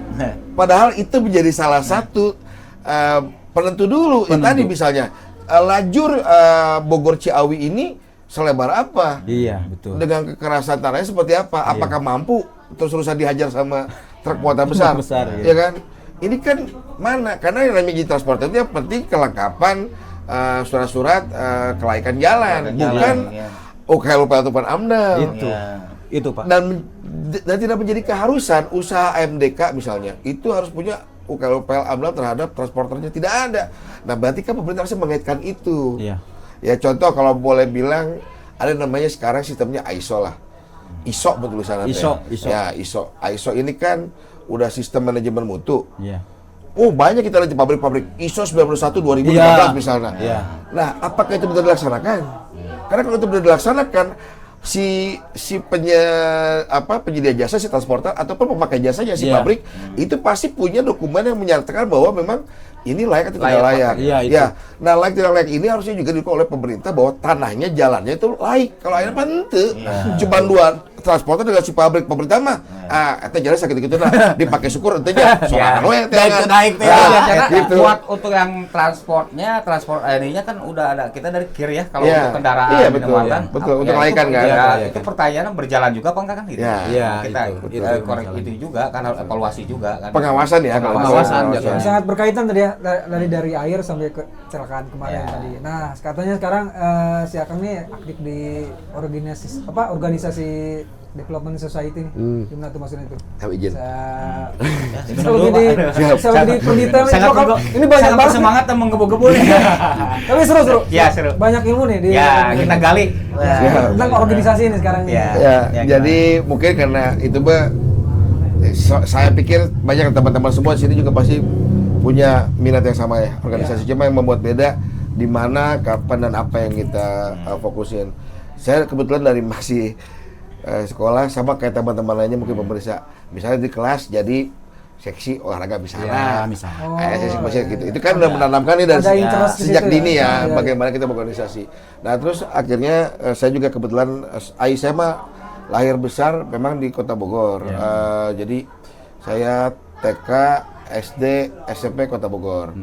Padahal itu menjadi salah satu penentu dulu. Tadi misalnya lajur Bogor Ciawi ini selebar apa? Iya, betul. Dengan kekerasan tanahnya seperti apa? Apakah mampu terus-terusan dihajar sama truk muatan besar? Ya kan? Ini kan mana? Karena yang namanya transporter itu yang penting kelengkapan surat-surat kelaikan jalan, bukan UKL ataupun AMDAL. Itu Pak. Dan tidak menjadi keharusan usaha AMDK misalnya itu harus punya UKL AMDAL terhadap transporternya, tidak ada. Nah, berarti kan pemerintah harus mengaitkan itu. Ya contoh kalau boleh bilang ada namanya sekarang sistemnya ISO lah. ISO betul tulisannya. ISO ini kan udah sistem manajemen mutu. Banyak kita lihat di pabrik-pabrik ISO 91 2015 misalnya. Nah, apakah itu benar dilaksanakan? Karena kalau itu benar dilaksanakan si penyedia jasa, si transporter ataupun pemakai jasanya si pabrik itu pasti punya dokumen yang menyatakan bahwa memang ini layak atau tidak layak. Nah, layak tidak layak ini harusnya juga diukur oleh pemerintah bahwa tanahnya, jalannya itu layak. Kalau airnya ente, cuma transportnya dengan si pabrik pemerintah mah eta jalan sakit gitu lah dipakai syukur ente nya sorangan we teh naik karena gitu. buat untuk yang transport ininya kan udah ada kita dari kir ya kalau untuk kendaraan iya betul untuk kelaikan kan itu pertanyaannya berjalan juga apa enggak kan gitu kita korek itu juga kan evaluasi juga kan pengawasan ya pengawasan sangat berkaitan tadi ya dari air sampai ke kecelakaan kemarin tadi. Nah katanya sekarang si Akang nih aktif di organisasi Development Society nih. Gimana tuh maksudnya itu? Tahu izin. Bisa lebih pendetail nih. Ini banyak banget semangat dan menggebu-gebu nih. Tapi seru. Ya seru. Banyak ilmu nih di kita gali tentang organisasi ini sekarang nih. Jadi mungkin karena itu saya pikir banyak teman-teman semua di sini juga pasti punya minat yang sama ya organisasi cuma yang membuat beda di mana kapan dan apa yang kita fokusin. Saya kebetulan dari masih sekolah sama kayak teman-teman lainnya mungkin pemeriksa misalnya di kelas jadi seksi olahraga misalnya seksi basket gitu itu kan udah menanamkan nih dari sejak dini ya bagaimana kita berorganisasi. Nah terus akhirnya saya juga kebetulan ayah saya mah lahir besar memang di Kota Bogor jadi saya TK SD SMP Kota Bogor.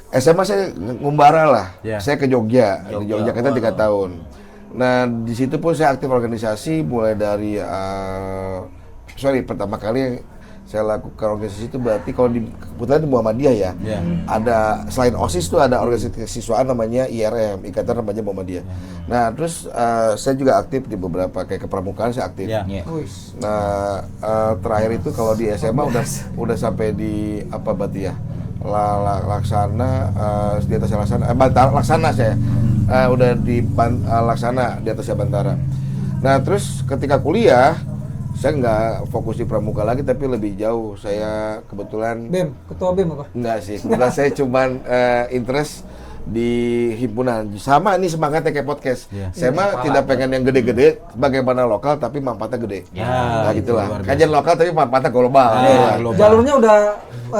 SMA saya ngumbara lah saya ke Jogja. Di Jogja kita 3 tahun. Nah di situ pun saya aktif organisasi mulai dari pertama kali saya lakukan organisasi itu berarti kalau kebetulan di Muhammadiyah ya ada selain OSIS itu ada organisasi kesiswaan namanya IRM Ikatan Remaja Muhammadiyah. Nah terus saya juga aktif di beberapa kayak kepramukaan saya aktif. Nah terakhir itu kalau di SMA udah sampai di apa berarti ya Laksana di atas Laksana Laksana saya udah di Laksana di atasnya Bantara. Nah terus ketika kuliah saya nggak fokus di pramuka lagi tapi lebih jauh. Saya kebetulan ketua BEM apa? Enggak sih, kebetulan saya cuman interest di himpunan. Sama ini semangatnya kayak podcast. Saya mah tidak pengen yang gede-gede bagaimana lokal tapi manfaatnya gede. Nah gitulah. Kajian lokal tapi manfaatnya global. Jalurnya udah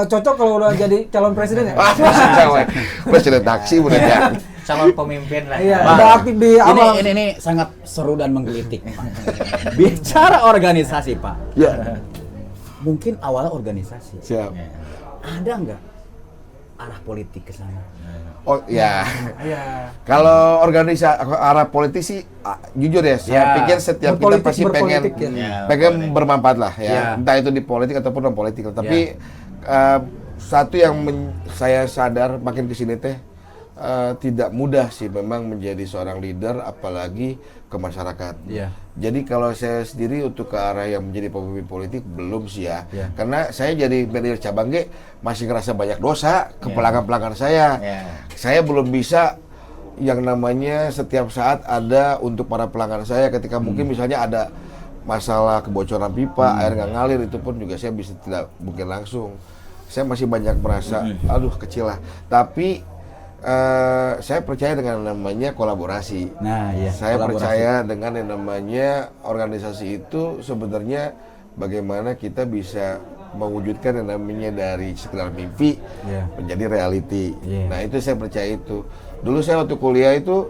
cocok kalau udah jadi calon presiden ya? Presiden taksi udah ya. Calon pemimpin lah. Iya, udah aktif di awal. Ini sangat seru dan menggelitik. Bicara organisasi, Pak. Ya. Mungkin awalnya organisasi. Siap. Ada nggak arah politik ke sana? Oh ya. Kalau organisasi arah politik sih jujur ya, saya pikir setiap kita pasti pengen bermanfaat lah ya. Entah itu di politik ataupun non politik. Tapi satu yang saya sadar makin kesini teh tidak mudah sih memang menjadi seorang leader apalagi ke masyarakat. Jadi kalau saya sendiri untuk ke arah yang menjadi pemimpin politik belum sih ya. Karena saya jadi manajer cabang masih ngerasa banyak dosa ke pelanggan-pelanggan saya. Saya belum bisa yang namanya setiap saat ada untuk para pelanggan saya ketika mungkin misalnya ada masalah kebocoran pipa, air nggak ngalir itu pun juga saya bisa tidak mungkin langsung. Saya masih banyak merasa aduh kecil lah. Tapi saya percaya dengan namanya kolaborasi. Saya percaya dengan yang namanya organisasi itu sebenarnya bagaimana kita bisa mewujudkan yang namanya dari sekedar mimpi menjadi reality. Nah itu saya percaya itu. Dulu saya waktu kuliah itu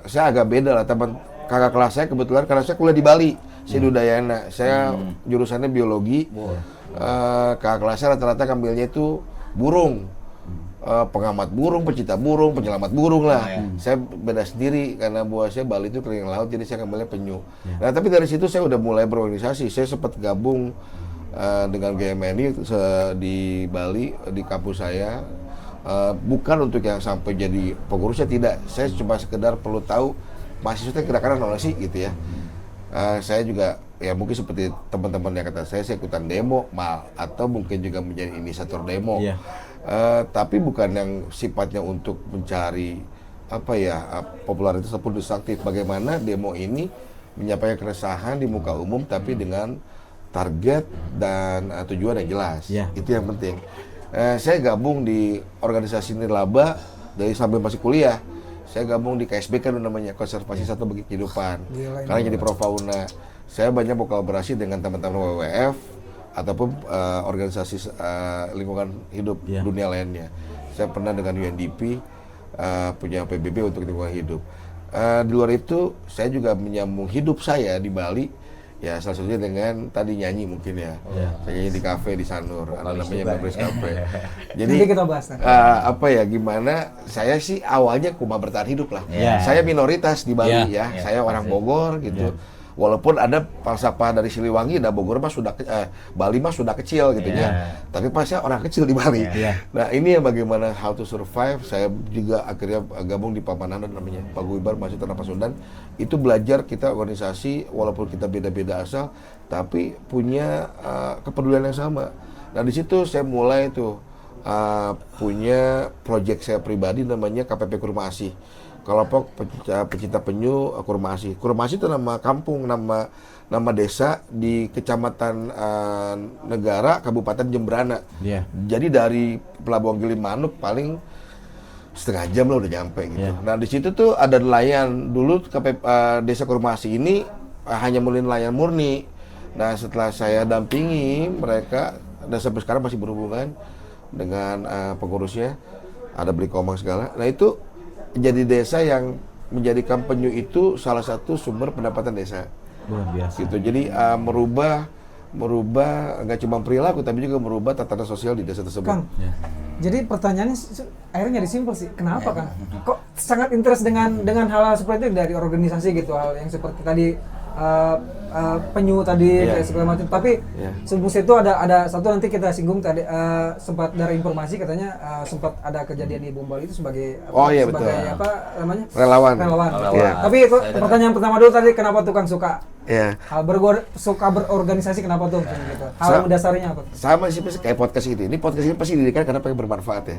saya agak beda lah teman kakak kelas saya kebetulan karena saya kuliah di Bali, Sidudayana. Saya jurusannya biologi. Kakak kelas saya rata-rata ngambilnya itu burung. Pengamat burung, pecinta burung, penyelamat burung lah. Saya beda sendiri karena buah saya Bali itu keliling laut, jadi saya ngambilnya penyu. Nah tapi dari situ saya udah mulai berorganisasi. Saya sempat gabung dengan GMNI di Bali di kampus saya. Bukan untuk yang sampai jadi pengurusnya tidak. Saya cuma sekedar perlu tahu mahasiswa kira-kira mana sih gitu ya. Saya juga ya mungkin seperti teman-teman yang kata saya ikutan demo atau mungkin juga menjadi inisiator demo. Tapi bukan yang sifatnya untuk mencari popularitas ataupun destruktif. Bagaimana demo ini menyampaikan keresahan di muka umum tapi dengan target dan tujuan yang jelas. Itu yang penting. Saya gabung di organisasi Nirlaba dari sambil masih kuliah. Saya gabung di KSB kan namanya Konservasi Satwa Bagi Kehidupan. Karena jadi Profauna. Saya banyak berkolaborasi dengan teman-teman WWF ataupun organisasi lingkungan hidup dunia lainnya. Saya pernah dengan UNDP punya PBB untuk lingkungan hidup. Di luar itu saya juga menyambung hidup saya di Bali. Ya salah satunya dengan tadi nyanyi mungkin ya. Saya nyanyi di kafe di Sanur, namanya Members Cafe. Jadi Nanti kita bahas. apa ya, gimana saya sih awalnya cuma bertahan hidup lah. Saya minoritas di Bali saya orang Bogor gitu. Walaupun ada falsafah dari Siliwangi, dan Bogor mah sudah Bali mah sudah kecil gitu ya. Tapi pas saya orang kecil di Bali. Nah, ini yang bagaimana how to survive. Saya juga akhirnya gabung di Papandanan namanya Paguyuban Mahasiswa Tanah Pasundan. Itu belajar kita organisasi walaupun kita beda-beda asal, tapi punya kepedulian yang sama. Nah, di situ saya mulai tuh punya proyek saya pribadi namanya KPP Kurma-Asih. Kelompok pecinta penyu Kurma-Asih. Kurma-Asih itu nama kampung, nama desa di Kecamatan Negara, Kabupaten Jembrana. Jadi dari Pelabuhan Gilimanuk paling setengah jam lah udah nyampe gitu. Nah di situ tuh ada nelayan. Dulu desa Kurma-Asih ini hanya nelayan murni. Nah setelah saya dampingi mereka, dan sampai sekarang masih berhubungan dengan pengurusnya, ada beli komang segala. Nah itu jadi desa yang menjadikan penyu itu salah satu sumber pendapatan desa. Luar biasa. Gitu. Jadi merubah nggak cuma perilaku tapi juga merubah tatanan sosial di desa tersebut. Kang, jadi pertanyaannya akhirnya jadi simpel sih. Kenapa Kang? Kok sangat interest dengan hal-hal seperti itu dari organisasi gitu, hal yang seperti tadi penyu tadi kayak segala macam. Tapi sebelum itu ada satu nanti kita singgung tadi sempat dari informasi katanya sempat ada kejadian di Bom Bali itu sebagai sebagai betul. apa namanya? Relawan. Tapi itu pertanyaan pertama dulu tadi, kenapa tuh Kang suka suka berorganisasi, kenapa tuh gitu? Hal dasarnya apa? Sama sih kayak podcast ini. Ini podcast ini pasti didirikan karena pengen bermanfaat ya.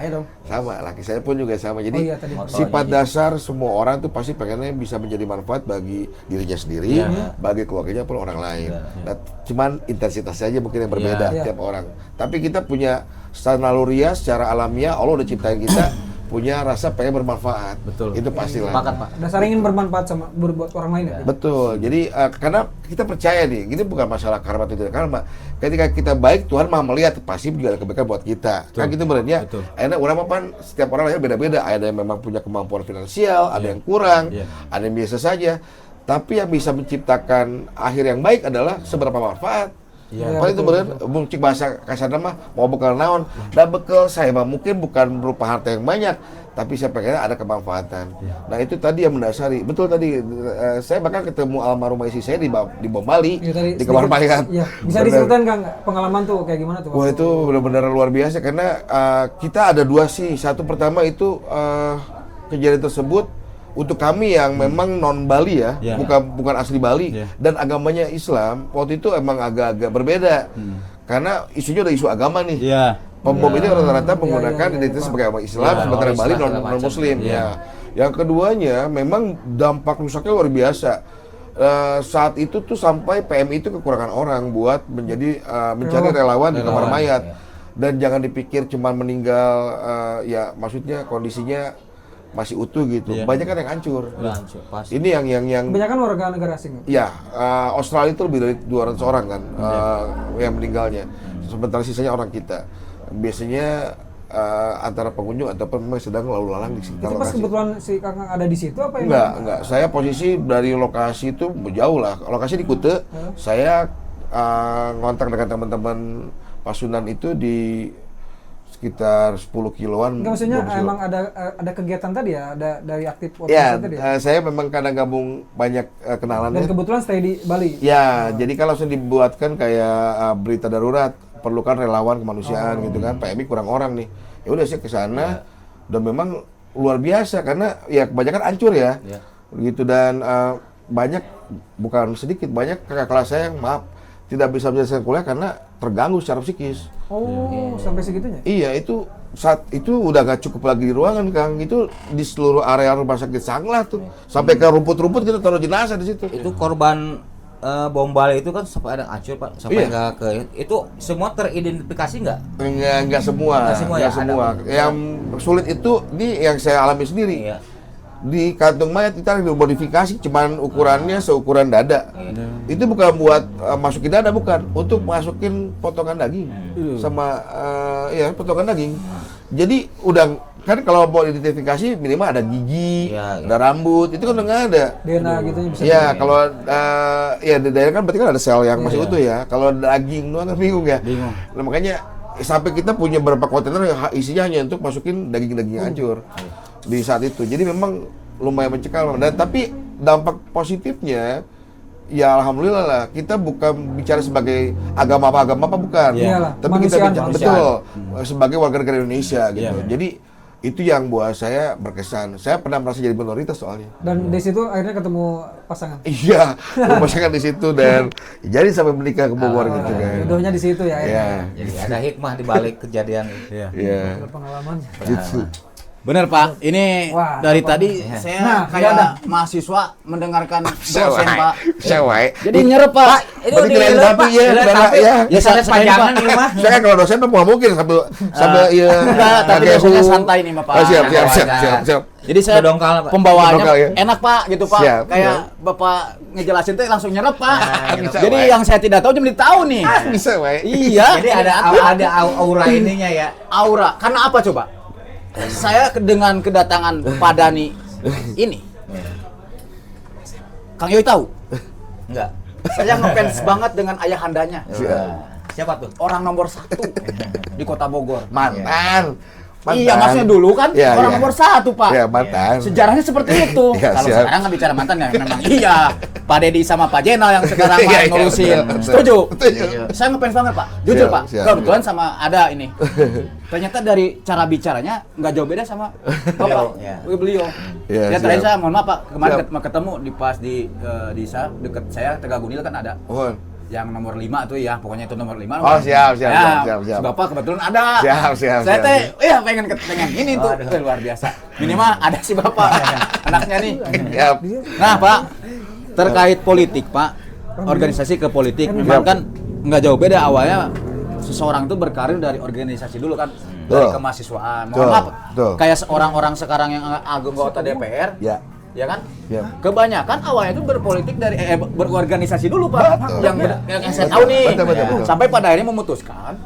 Ya dong. Sama, laki saya pun juga sama. Jadi sifat dasar semua orang tuh pasti pengennya bisa menjadi manfaat bagi dirinya sendiri, bagi keluarganya pun orang lain. Nah, cuman intensitasnya aja mungkin yang berbeda tiap orang. Tapi kita punya secara naluriah, secara alamiah Allah udah ciptain kita punya rasa pengen bermanfaat. Betul. Itu pastilah. Sepakat, Pak. Dasar ingin bermanfaat sama berbuat orang lain ya. Betul. Jadi karena kita percaya nih, ini bukan masalah karma atau tidak karma. Ketika kita baik, Tuhan Maha melihat pasti juga ada kebaikan buat kita. Kan gitu benernya. Akhirnya orang apa? Setiap orang lain beda-beda. Ada yang memang punya kemampuan finansial, ada yang kurang, ada yang biasa saja. Tapi yang bisa menciptakan akhir yang baik adalah seberapa manfaat. Paling itu bener, cik bahasa kasar mah mau bekal naon, dan bekal saya mah mungkin bukan berupa harta yang banyak, tapi saya pengen ada kemanfaatan. Nah itu tadi yang mendasari. Betul tadi, saya bahkan ketemu almarhumah istri saya di Bom Bali, di kamar mayat. Bisa diceritain Kang, pengalaman tuh kayak gimana tuh? Wah itu benar-benar luar biasa karena kita ada dua sih. Satu pertama itu kejadian tersebut untuk kami yang memang non Bali bukan asli Bali dan agamanya Islam, waktu itu emang agak-agak berbeda karena isunya udah isu agama nih. Pembom ini rata-rata menggunakan identitas sebagai agama Islam, sementara Bali non Muslim. Yang keduanya memang dampak rusaknya luar biasa. Saat itu tuh sampai PMI itu kekurangan orang buat menjadi mencari relawan di kamar mayat. Dan jangan dipikir cuma meninggal, ya maksudnya kondisinya masih utuh gitu. Banyak kan yang hancur. Ini yang kebanyakan warga negara asing. Iya, Australia itu lebih dari 200 orang kan yang meninggalnya. Sementara sisanya orang kita. Biasanya antara pengunjung ataupun memang sedang lalu lalang di sekitar lokasi. Pas kebetulan si Kakang ada di situ apa yang? Enggak. Saya posisi dari lokasi itu jauh lah. Lokasi di Kute. Saya ngontak dengan teman-teman Pasundan itu di sekitar 10 kiloan. Enggak, maksudnya emang ada kegiatan tadi ya, ada dari aktif tadi ya? Saya memang kadang gabung banyak kenalannya. Dan kebetulan stay di Bali. Ya, jadi kan langsung dibuatkan kayak berita darurat, perlukan relawan kemanusiaan gitu kan. PMI kurang orang nih. Ya udah saya ke sana dan memang luar biasa karena ya kebanyakan hancur ya. Gitu dan banyak, bukan sedikit, banyak kakak kelas saya yang tidak bisa menyelesaikan kuliah karena terganggu secara psikis. Sampai segitunya? Iya, itu saat itu udah gak cukup lagi di ruangan, Kang. Itu di seluruh area rumah sakit Sanglah tuh. Sampai ke rumput-rumput kita taruh jenazah di situ. Itu korban Bom Bali itu kan sampai ada hancur, Pak. Sampai nggak ke itu semua teridentifikasi nggak? Enggak semua. Yang sulit itu yang saya alami sendiri. Di kantung mayat kita dimodifikasi, cuman ukurannya seukuran dada. Itu bukan buat masukin dada, bukan, untuk masukin potongan daging sama potongan daging. Jadi udah kan kalau mau identifikasi minimal ada gigi, ada rambut, itu kan udah nggak ada. DNA gitu bisa. Iya, kalau ya DNA kan berarti kan ada sel yang masih utuh ya. Kalau daging doang kan bingung ya. Bingung. Nah, makanya sampai kita punya beberapa kontainer yang isinya hanya untuk masukin daging-daging hancur di saat itu. Jadi memang lumayan mencekal. Dan tapi dampak positifnya ya alhamdulillah lah, kita bukan bicara sebagai agama apa bukan. Iyalah, tapi kita bicara manusiaan. betul sebagai warga negara Indonesia gitu. Jadi itu yang buat saya berkesan. Saya pernah merasa jadi minoritas soalnya. Dan di situ akhirnya ketemu pasangan. Iya, pasangan di situ dan jadi sampai menikah ke Bogor gitu kan. Jodohnya di situ ya. Iya. Jadi ada hikmah di balik kejadian itu. Iya. Pengalaman. Gitu. Bener Pak, ini Wah, dari apa? tadi saya kayak mahasiswa mendengarkan dosen Pak. Sewai. Jadi nyerep Pak. Berarti keren tapi ya, ya. Ya saya Panjangan ini mah. Saya kan kalau dosen mah nggak mungkin sambil ya. Enggak, tapi dosennya santai nih Pak. Oh, siap. Jadi saya Dongkal, Pak. pembawaannya Dongkal, ya. enak Pak gitu Pak. Siap, Kayak Bapak ngejelasin tuh langsung nyerep Pak. Jadi yang saya tidak tahu jadi tahu nih. Bisa, Wai. Iya. Jadi ada aura ininya ya. Aura. Karena apa coba? Saya dengan kedatangan Pak Dani ini. Kang Yoi tahu? Enggak. Saya ngefans banget dengan ayahandanya. Siapa tuh? Orang nomor 1 di Kota Bogor. Mantan. Iya, maksudnya dulu kan Ya, orang ya. nomor 1 Pak. Ya, mantan. Sejarahnya seperti itu. Ya, Kalau siap. sekarang nggak bicara mantan ya memang iya. Pak Dedi sama Pak Jenal yang sekarang Iya, iya, ngurusin. betul. Setuju? Setuju. Saya ngefans banget Pak. Jujur Siap, Pak. siap, Kebetulan sama ada ini. Ternyata dari cara bicaranya nggak jauh beda sama Bapak. Beliau. Ya, Ya terakhir siap. saya mohon maaf Pak, kemarin Siap. ketemu di pas di dekat saya Tegagunil kan ada. Mohon. Yang nomor 5 tuh ya, pokoknya itu nomor 5. Oh, siap. Si Bapak kebetulan ada. Siap. Saya teh, pengen ini tuh. Luar biasa. Minimal ada si Bapak, anaknya nih. Siap. Nah Pak, terkait politik Pak, organisasi ke politik, memang kan nggak jauh beda awalnya. Seseorang itu berkarir dari organisasi dulu kan, dari kemahasiswaan. Mohon maaf, kayak orang-orang sekarang yang anggota DPR. Ya kan? Ya. Kebanyakan awalnya itu berpolitik dari berorganisasi dulu Pak. Betul. Yang saya tahu nih. Betul. Sampai pada akhirnya memutuskan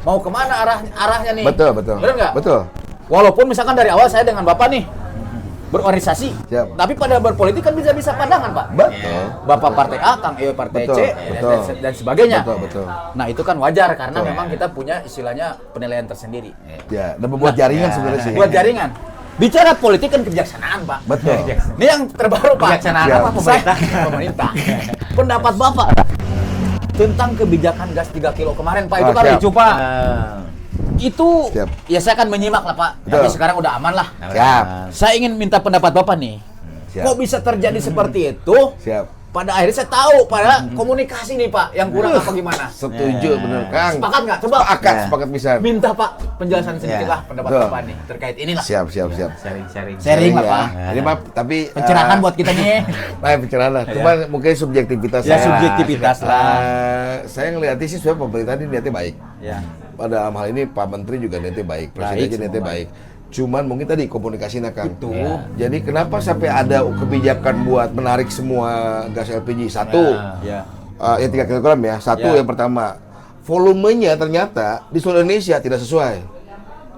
mau kemana arahnya nih. Betul. Benar nggak? Betul. Walaupun misalkan dari awal saya dengan Bapak nih berorganisasi, Siap. tapi pada berpolitik kan bisa pandangan Pak. Betul. Bapak partai A, Kang Ewe partai Betul, C, betul. dan sebagainya. Betul. Nah itu kan wajar karena Betul. memang kita punya istilahnya penilaian tersendiri. Ya, dan membuat jaringan sebenarnya sih. Buat jaringan. Bicara politik kan kebijaksanaan Pak. Betul. Ini yang terbaru Pak. Kebijaksanaan Siap. apa pemerintah? Pemerintah. Pendapat Bapak tentang kebijakan gas 3 kilo kemarin Pak, itu kan siap. lucu Pak. Itu Siap. ya saya akan menyimak lah Pak. Betul. Tapi sekarang udah aman lah. Siap. Saya ingin minta pendapat Bapak nih. Siap. Kok bisa terjadi seperti itu? Siap. Pada akhirnya saya tahu pada komunikasi nih Pak yang kurang apa gimana. Setuju bener Kang. Sepakat nggak? Coba Sepakat bisa. minta Pak penjelasan sedikit lah pendapat Betul. Bapak nih terkait ini lah. Siap. Sharing. Lah, Pak. Ini mah tapi Pencerahan buat kita nih. pencerahan lah. Cuman mungkin subjektivitas Ya, saya. subjektivitas lah. Saya ngelihatnya sih sebenarnya pemerintah ini niatnya baik. Ya. Pada hal ini Pak Menteri juga niatnya baik, Presiden Baik, aja niatnya semua baik. Cuman mungkin tadi komunikasinya Kang. Itu. Ya. Jadi kenapa sampai ada kebijakan buat menarik semua gas LPG? Satu, Ya. ya 3 kg ya. Satu Ya. yang pertama, volumenya ternyata di seluruh Indonesia tidak sesuai.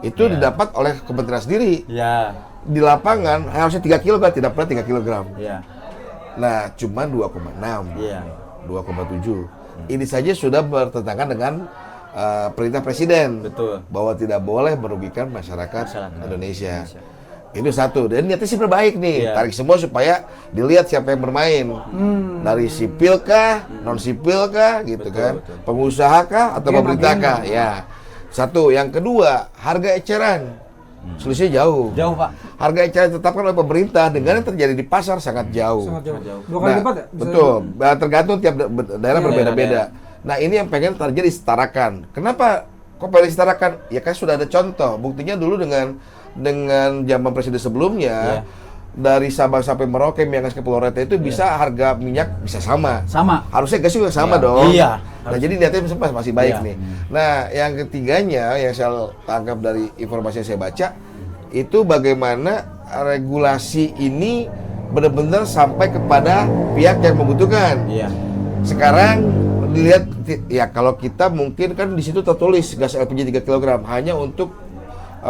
Itu didapat oleh kementerian sendiri. Ya. Di lapangan harusnya 3 kg, tidak pernah 3 kg. Ya. Nah, cuma 2,6, Iya. 2,7. Ini saja sudah bertentangan dengan perintah Presiden. Betul. Bahwa tidak boleh merugikan masyarakat Indonesia. Indonesia. Itu satu. Dan niatnya sih baik nih. Iya. Tarik semua supaya dilihat siapa yang bermain. Dari sipil kah, non sipil kah, gitu Betul, kan. betul. Pengusaha kah atau Agen, pemerintah agen. kah? Ya. Satu. Yang kedua, harga eceran. Selisihnya jauh. Jauh Pak. Harga eceran ditetapkan oleh pemerintah dengan yang terjadi di pasar sangat jauh. Sangat jauh. Jauh. 2 kali Nah, lipat ya? Bisa- betul. Nah, tergantung tiap daerah Iya, berbeda-beda. Nah, ini yang pengen terjadi disetarakan. Kenapa kok pengen disetarakan? Ya kan sudah ada contoh. Buktinya dulu dengan zaman presiden sebelumnya, dari Sabang sampai Merauke, Miangas ke Pulau Rete itu bisa harga minyak bisa sama. Sama. Harusnya gas juga sama Iya. dong. Iya. Nah, jadi niatnya masih baik Iya. nih. Nah, yang ketiganya yang saya tangkap dari informasi yang saya baca itu bagaimana regulasi ini benar-benar sampai kepada pihak yang membutuhkan. Iya. Sekarang dilihat ya kalau kita mungkin kan di situ tertulis gas LPG 3 kg hanya untuk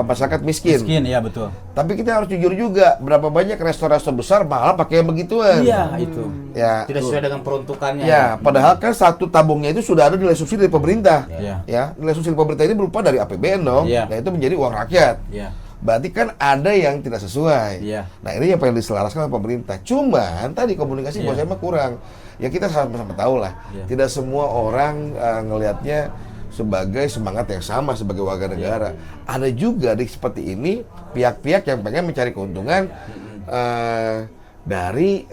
masyarakat miskin. Miskin, iya betul. Tapi kita harus jujur juga, berapa banyak restoran besar malah pakai yang begituan. Iya, itu. Ya. Tidak sesuai dengan peruntukannya. Ya, padahal kan satu tabungnya itu sudah ada nilai subsidi dari pemerintah. Iya. Ya, nilai subsidi pemerintah ini berupa dari APBN dong. Iya. Nah, itu menjadi uang rakyat. Iya. Berarti kan ada yang tidak sesuai. Iya. Nah, ini yang pengen diselaraskan oleh pemerintah. Cuman tadi komunikasi buat saya mah kurang. Ya kita sama-sama tahu lah. Iya. Tidak semua orang ngelihatnya sebagai semangat yang sama sebagai warga negara. Ada juga seperti ini pihak-pihak yang pengen mencari keuntungan dari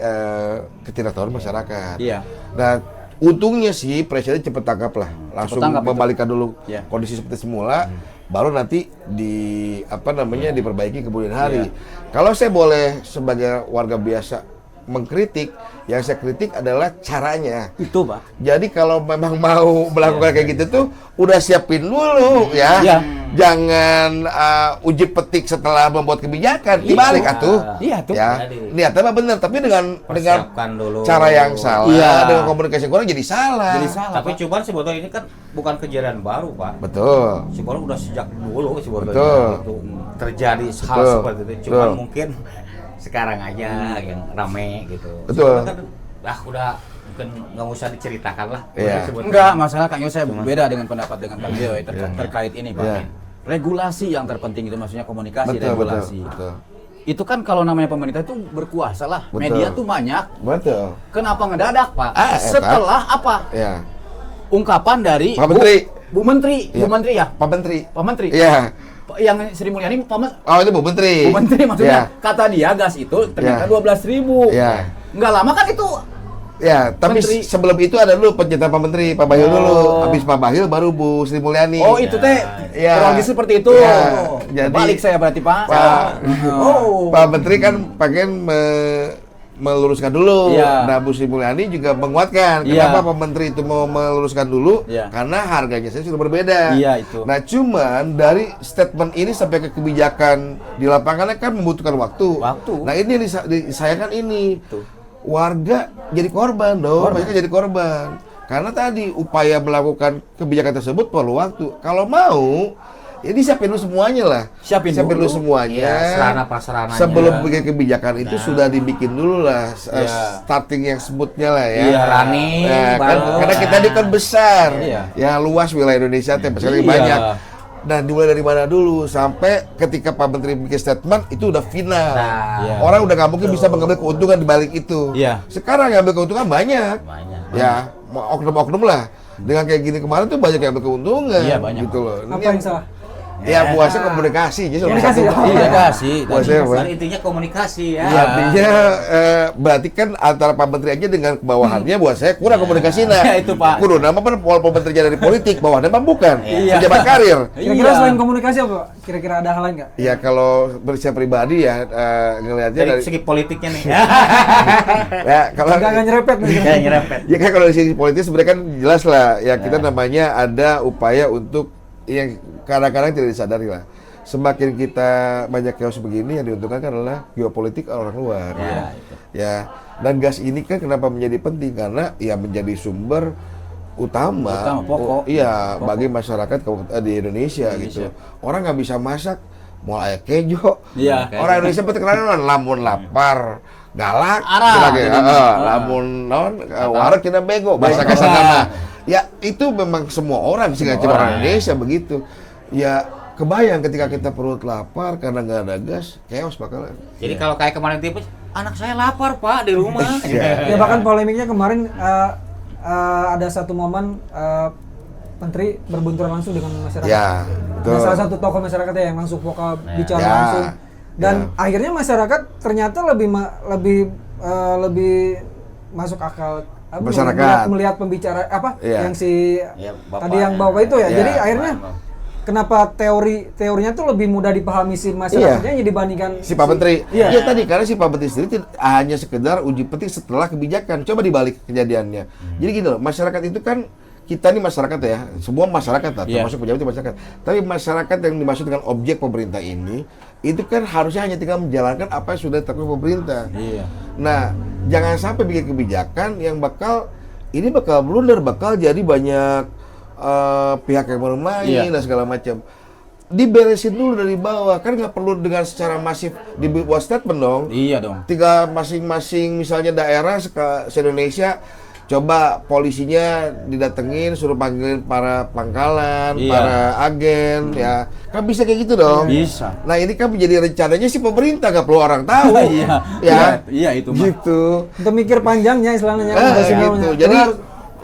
ketidaktahuan masyarakat. Iya. Nah, untungnya sih presiden cepat tangkap lah, langsung tangkap membalikkan dulu Iya. kondisi seperti semula, baru nanti diperbaiki kemudian hari. Kalau saya boleh sebagai warga biasa mengkritik, yang saya kritik adalah caranya. Itu, Pak. Jadi kalau memang mau melakukan kayak gitu tuh udah siapin dulu ya. Iya. Jangan uji petik setelah membuat kebijakan. Dibalik atuh. Iya, tuh. Ya. Jadi, Niatnya mah benar, tapi dengan persiapkan dulu. cara yang salah, Iya. dengan komunikasi yang kurang jadi salah. Jadi salah. Tapi cuman sebetulnya ini kan bukan kejadian baru, Pak. Betul. Sebetulnya udah sejak dulu sebetulnya Betul. itu terjadi hal Betul. seperti itu. Cuman Betul. mungkin sekarang aja yang rame gitu. Betul. Sebetulnya kan udah mungkin nggak usah diceritakan lah. Iya. Sebetulnya. Enggak, masalah Kang Yos saya beda dengan pendapat dengan Kang Joy terkait ini, Pak. Iya. Regulasi yang terpenting itu maksudnya komunikasi Betul, regulasi. betul. Itu kan kalau namanya pemerintah itu berkuasa lah. Betul. Media tuh banyak. Betul. Kenapa ngedadak, Pak? Eta. Setelah apa? Ya. Ungkapan dari Pak Menteri. Bu Menteri, Iya. Bu Menteri ya? Pak Menteri. Pak Menteri. Iya. Yang Sri Mulyani Oh, itu Bu Menteri. Bu Menteri maksudnya Iya. kata dia gas itu ternyata Iya. 12.000. Iya. Nggak lama kan itu. Ya, tapi Menteri. sebelum itu ada dulu pencinta Pak Menteri, Pak Bahlil dulu. Oh. Habis Pak Bahlil baru Bu Sri Mulyani. Oh, itu teh Iya. kronologis seperti itu. Iya. Jadi- Balik saya berarti, Pak. Pak Pak Menteri kan pengen meluruskan dulu. Iya. Nah, Bu Sri Mulyani juga menguatkan. Iya. Kenapa Pak Menteri itu mau meluruskan dulu? Iya. Karena harganya saya sudah berbeda. Iya, itu. Nah, cuman dari statement ini sampai ke kebijakan di lapangannya kan membutuhkan waktu. Waktu. Nah, ini yang disayangkan ini. Tuh. Warga jadi korban dong, mereka jadi korban. Karena tadi upaya melakukan kebijakan tersebut perlu waktu. Kalau mau, ya disiapin dulu semuanya lah. Siapin dulu dulu. semuanya. Iya, sarana-prasarananya. Sebelum bikin kebijakan itu sudah dibikin dulu lah Iya. starting yang smoothnya lah ya. Iya. Running, Nah, kan, baru. karena kita ini kan besar, Iya. ya luas wilayah Indonesia, sekali Iya. banyak. Dan dimulai dari mana dulu sampai ketika Pak Menteri bikin statement itu udah final. Nah, Iya. Orang udah nggak mungkin bisa mengambil keuntungan di balik itu. Iya. Sekarang yang ambil keuntungan banyak. banyak. Ya, oknum-oknum lah. Dengan kayak gini kemarin tuh banyak yang ambil keuntungan. Iya, banyak. Gitu loh. Ini Apa yang salah? Ya, buasnya komunikasi. Jadi Komunikasi, satu- ya? Iya sih. Buasnya apa? Kan intinya komunikasi ya. Ya, artinya berarti kan antara Pak Menteri aja dengan kebawahannya buat saya kurang komunikasinya. Ya, itu, Pak. Kudu nama kan walaupun menterinya dari politik, bawahannya mah bukan. Iya. Pejabat karir. Kira-kira Iya. selain komunikasi apa, Pak? Kira-kira ada hal lain nggak? Ya kalau saya pribadi ya ngelihatnya Dari dari segi politiknya nih. ya kalau Nggak nyerepet nih. Kayak nyerempet. ya kan kalau dari segi politis sebenarnya kan jelas lah ya kita namanya ada upaya untuk yang kadang-kadang tidak disadari lah. Semakin kita banyak chaos begini yang diuntungkan kan adalah geopolitik orang luar. Ya, Ya, dan gas ini kan kenapa menjadi penting karena ya menjadi sumber utama, pokok. iya bagi masyarakat di Indonesia gitu. Orang nggak bisa masak mau ayam kejo. Iya. Orang Indonesia terkenal lamun lapar galak, Arah, lagi, gitu. lamun non warak kita bego bahasa kasarnya. Ya itu memang semua orang sih nggak cuma orang Indonesia begitu. Ya kebayang ketika kita perut lapar karena nggak ada gas, chaos bakalan. Jadi kalau kayak kemarin tipis, anak saya lapar Pak di rumah. Ya bahkan polemiknya kemarin ada satu momen Menteri berbenturan langsung dengan masyarakat. Ya, Ada betul. salah satu tokoh masyarakat yang langsung vokal bicara Ya, langsung. Dan ya. akhirnya masyarakat ternyata lebih masuk akal. Masyarakat. Melihat pembicara apa Iya. yang si Ya, Bapak. tadi yang bawa itu ya. Ya. Jadi akhirnya kenapa teorinya tuh lebih mudah dipahami si masyarakatnya dibandingkan Si Pak Menteri. Iya. Iya tadi karena si Pak Menteri sendiri hanya sekedar uji petik setelah kebijakan. Coba dibalik kejadiannya. Jadi gini loh, masyarakat itu kan kita ini masyarakat ya, semua masyarakat lah, Iya. termasuk pejabat itu masyarakat. Tapi masyarakat yang dimaksud dengan objek pemerintah ini, itu kan harusnya hanya tinggal menjalankan apa yang sudah ditetapkan pemerintah. Iya. Nah, jangan sampai bikin kebijakan yang bakal blunder, bakal jadi banyak pihak yang bermain Iya. dan segala macam. diberesin dulu dari bawah, kan nggak perlu dengan secara masif dibuat statement dong. Iya dong. Tiga masing-masing misalnya daerah se-Indonesia, coba polisinya didatengin, suruh panggilin para pangkalan, Iya. para agen, ya kan bisa kayak gitu dong. Bisa. Nah ini kan menjadi rencananya si pemerintah, nggak perlu orang tahu. Iya. Ya, Iya itu mah. gitu. Untuk mikir panjangnya istilahnya. Gitu. Jadi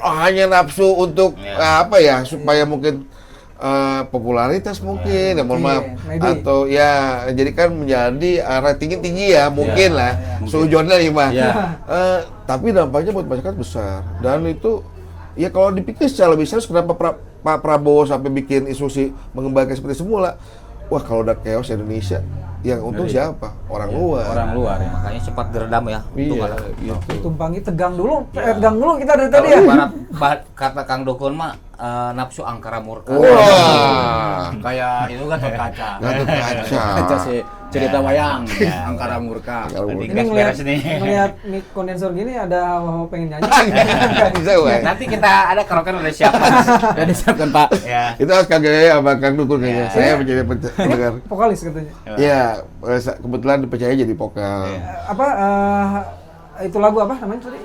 hanya nafsu untuk apa ya, supaya mungkin popularitas mungkin, ya mohon maaf, maybe. atau ya jadi kan menjadi ratingnya tinggi ya mungkin lah, sujonnya mah. Iya. Tapi dampaknya buat masyarakat besar, dan itu ya kalau dipikir secara lebih serius, kenapa Pak Prabowo sampai bikin instruksi mengembalikan seperti semula? Wah kalau udah chaos Indonesia, yang untung siapa? Orang luar. Orang luar ya. Makanya cepat diredam ya. Iya, gitu. tumpangi tegang dulu kita dari Kalau tadi ya. ibarat kata Kang Dukun mah nafsu angkara murka. Wah, Kayak itu kan kaca. Gatot Kaca. Kaca si cerita wayang, angkara murka. Jadi Ini gas ngelihat beres nih. ngelihat mic kondensor gini ada hawa pengen nyanyi. Nggak bisa, Wei. Nanti kita ada karaoke udah siap. Udah disiapkan Pak. Ya. Itu harus KGE sama Kang Dukun kayaknya. Saya menjadi pendengar. Vokalis katanya. Iya, kebetulan dipercaya jadi vokal. Apa itu lagu apa namanya tadi?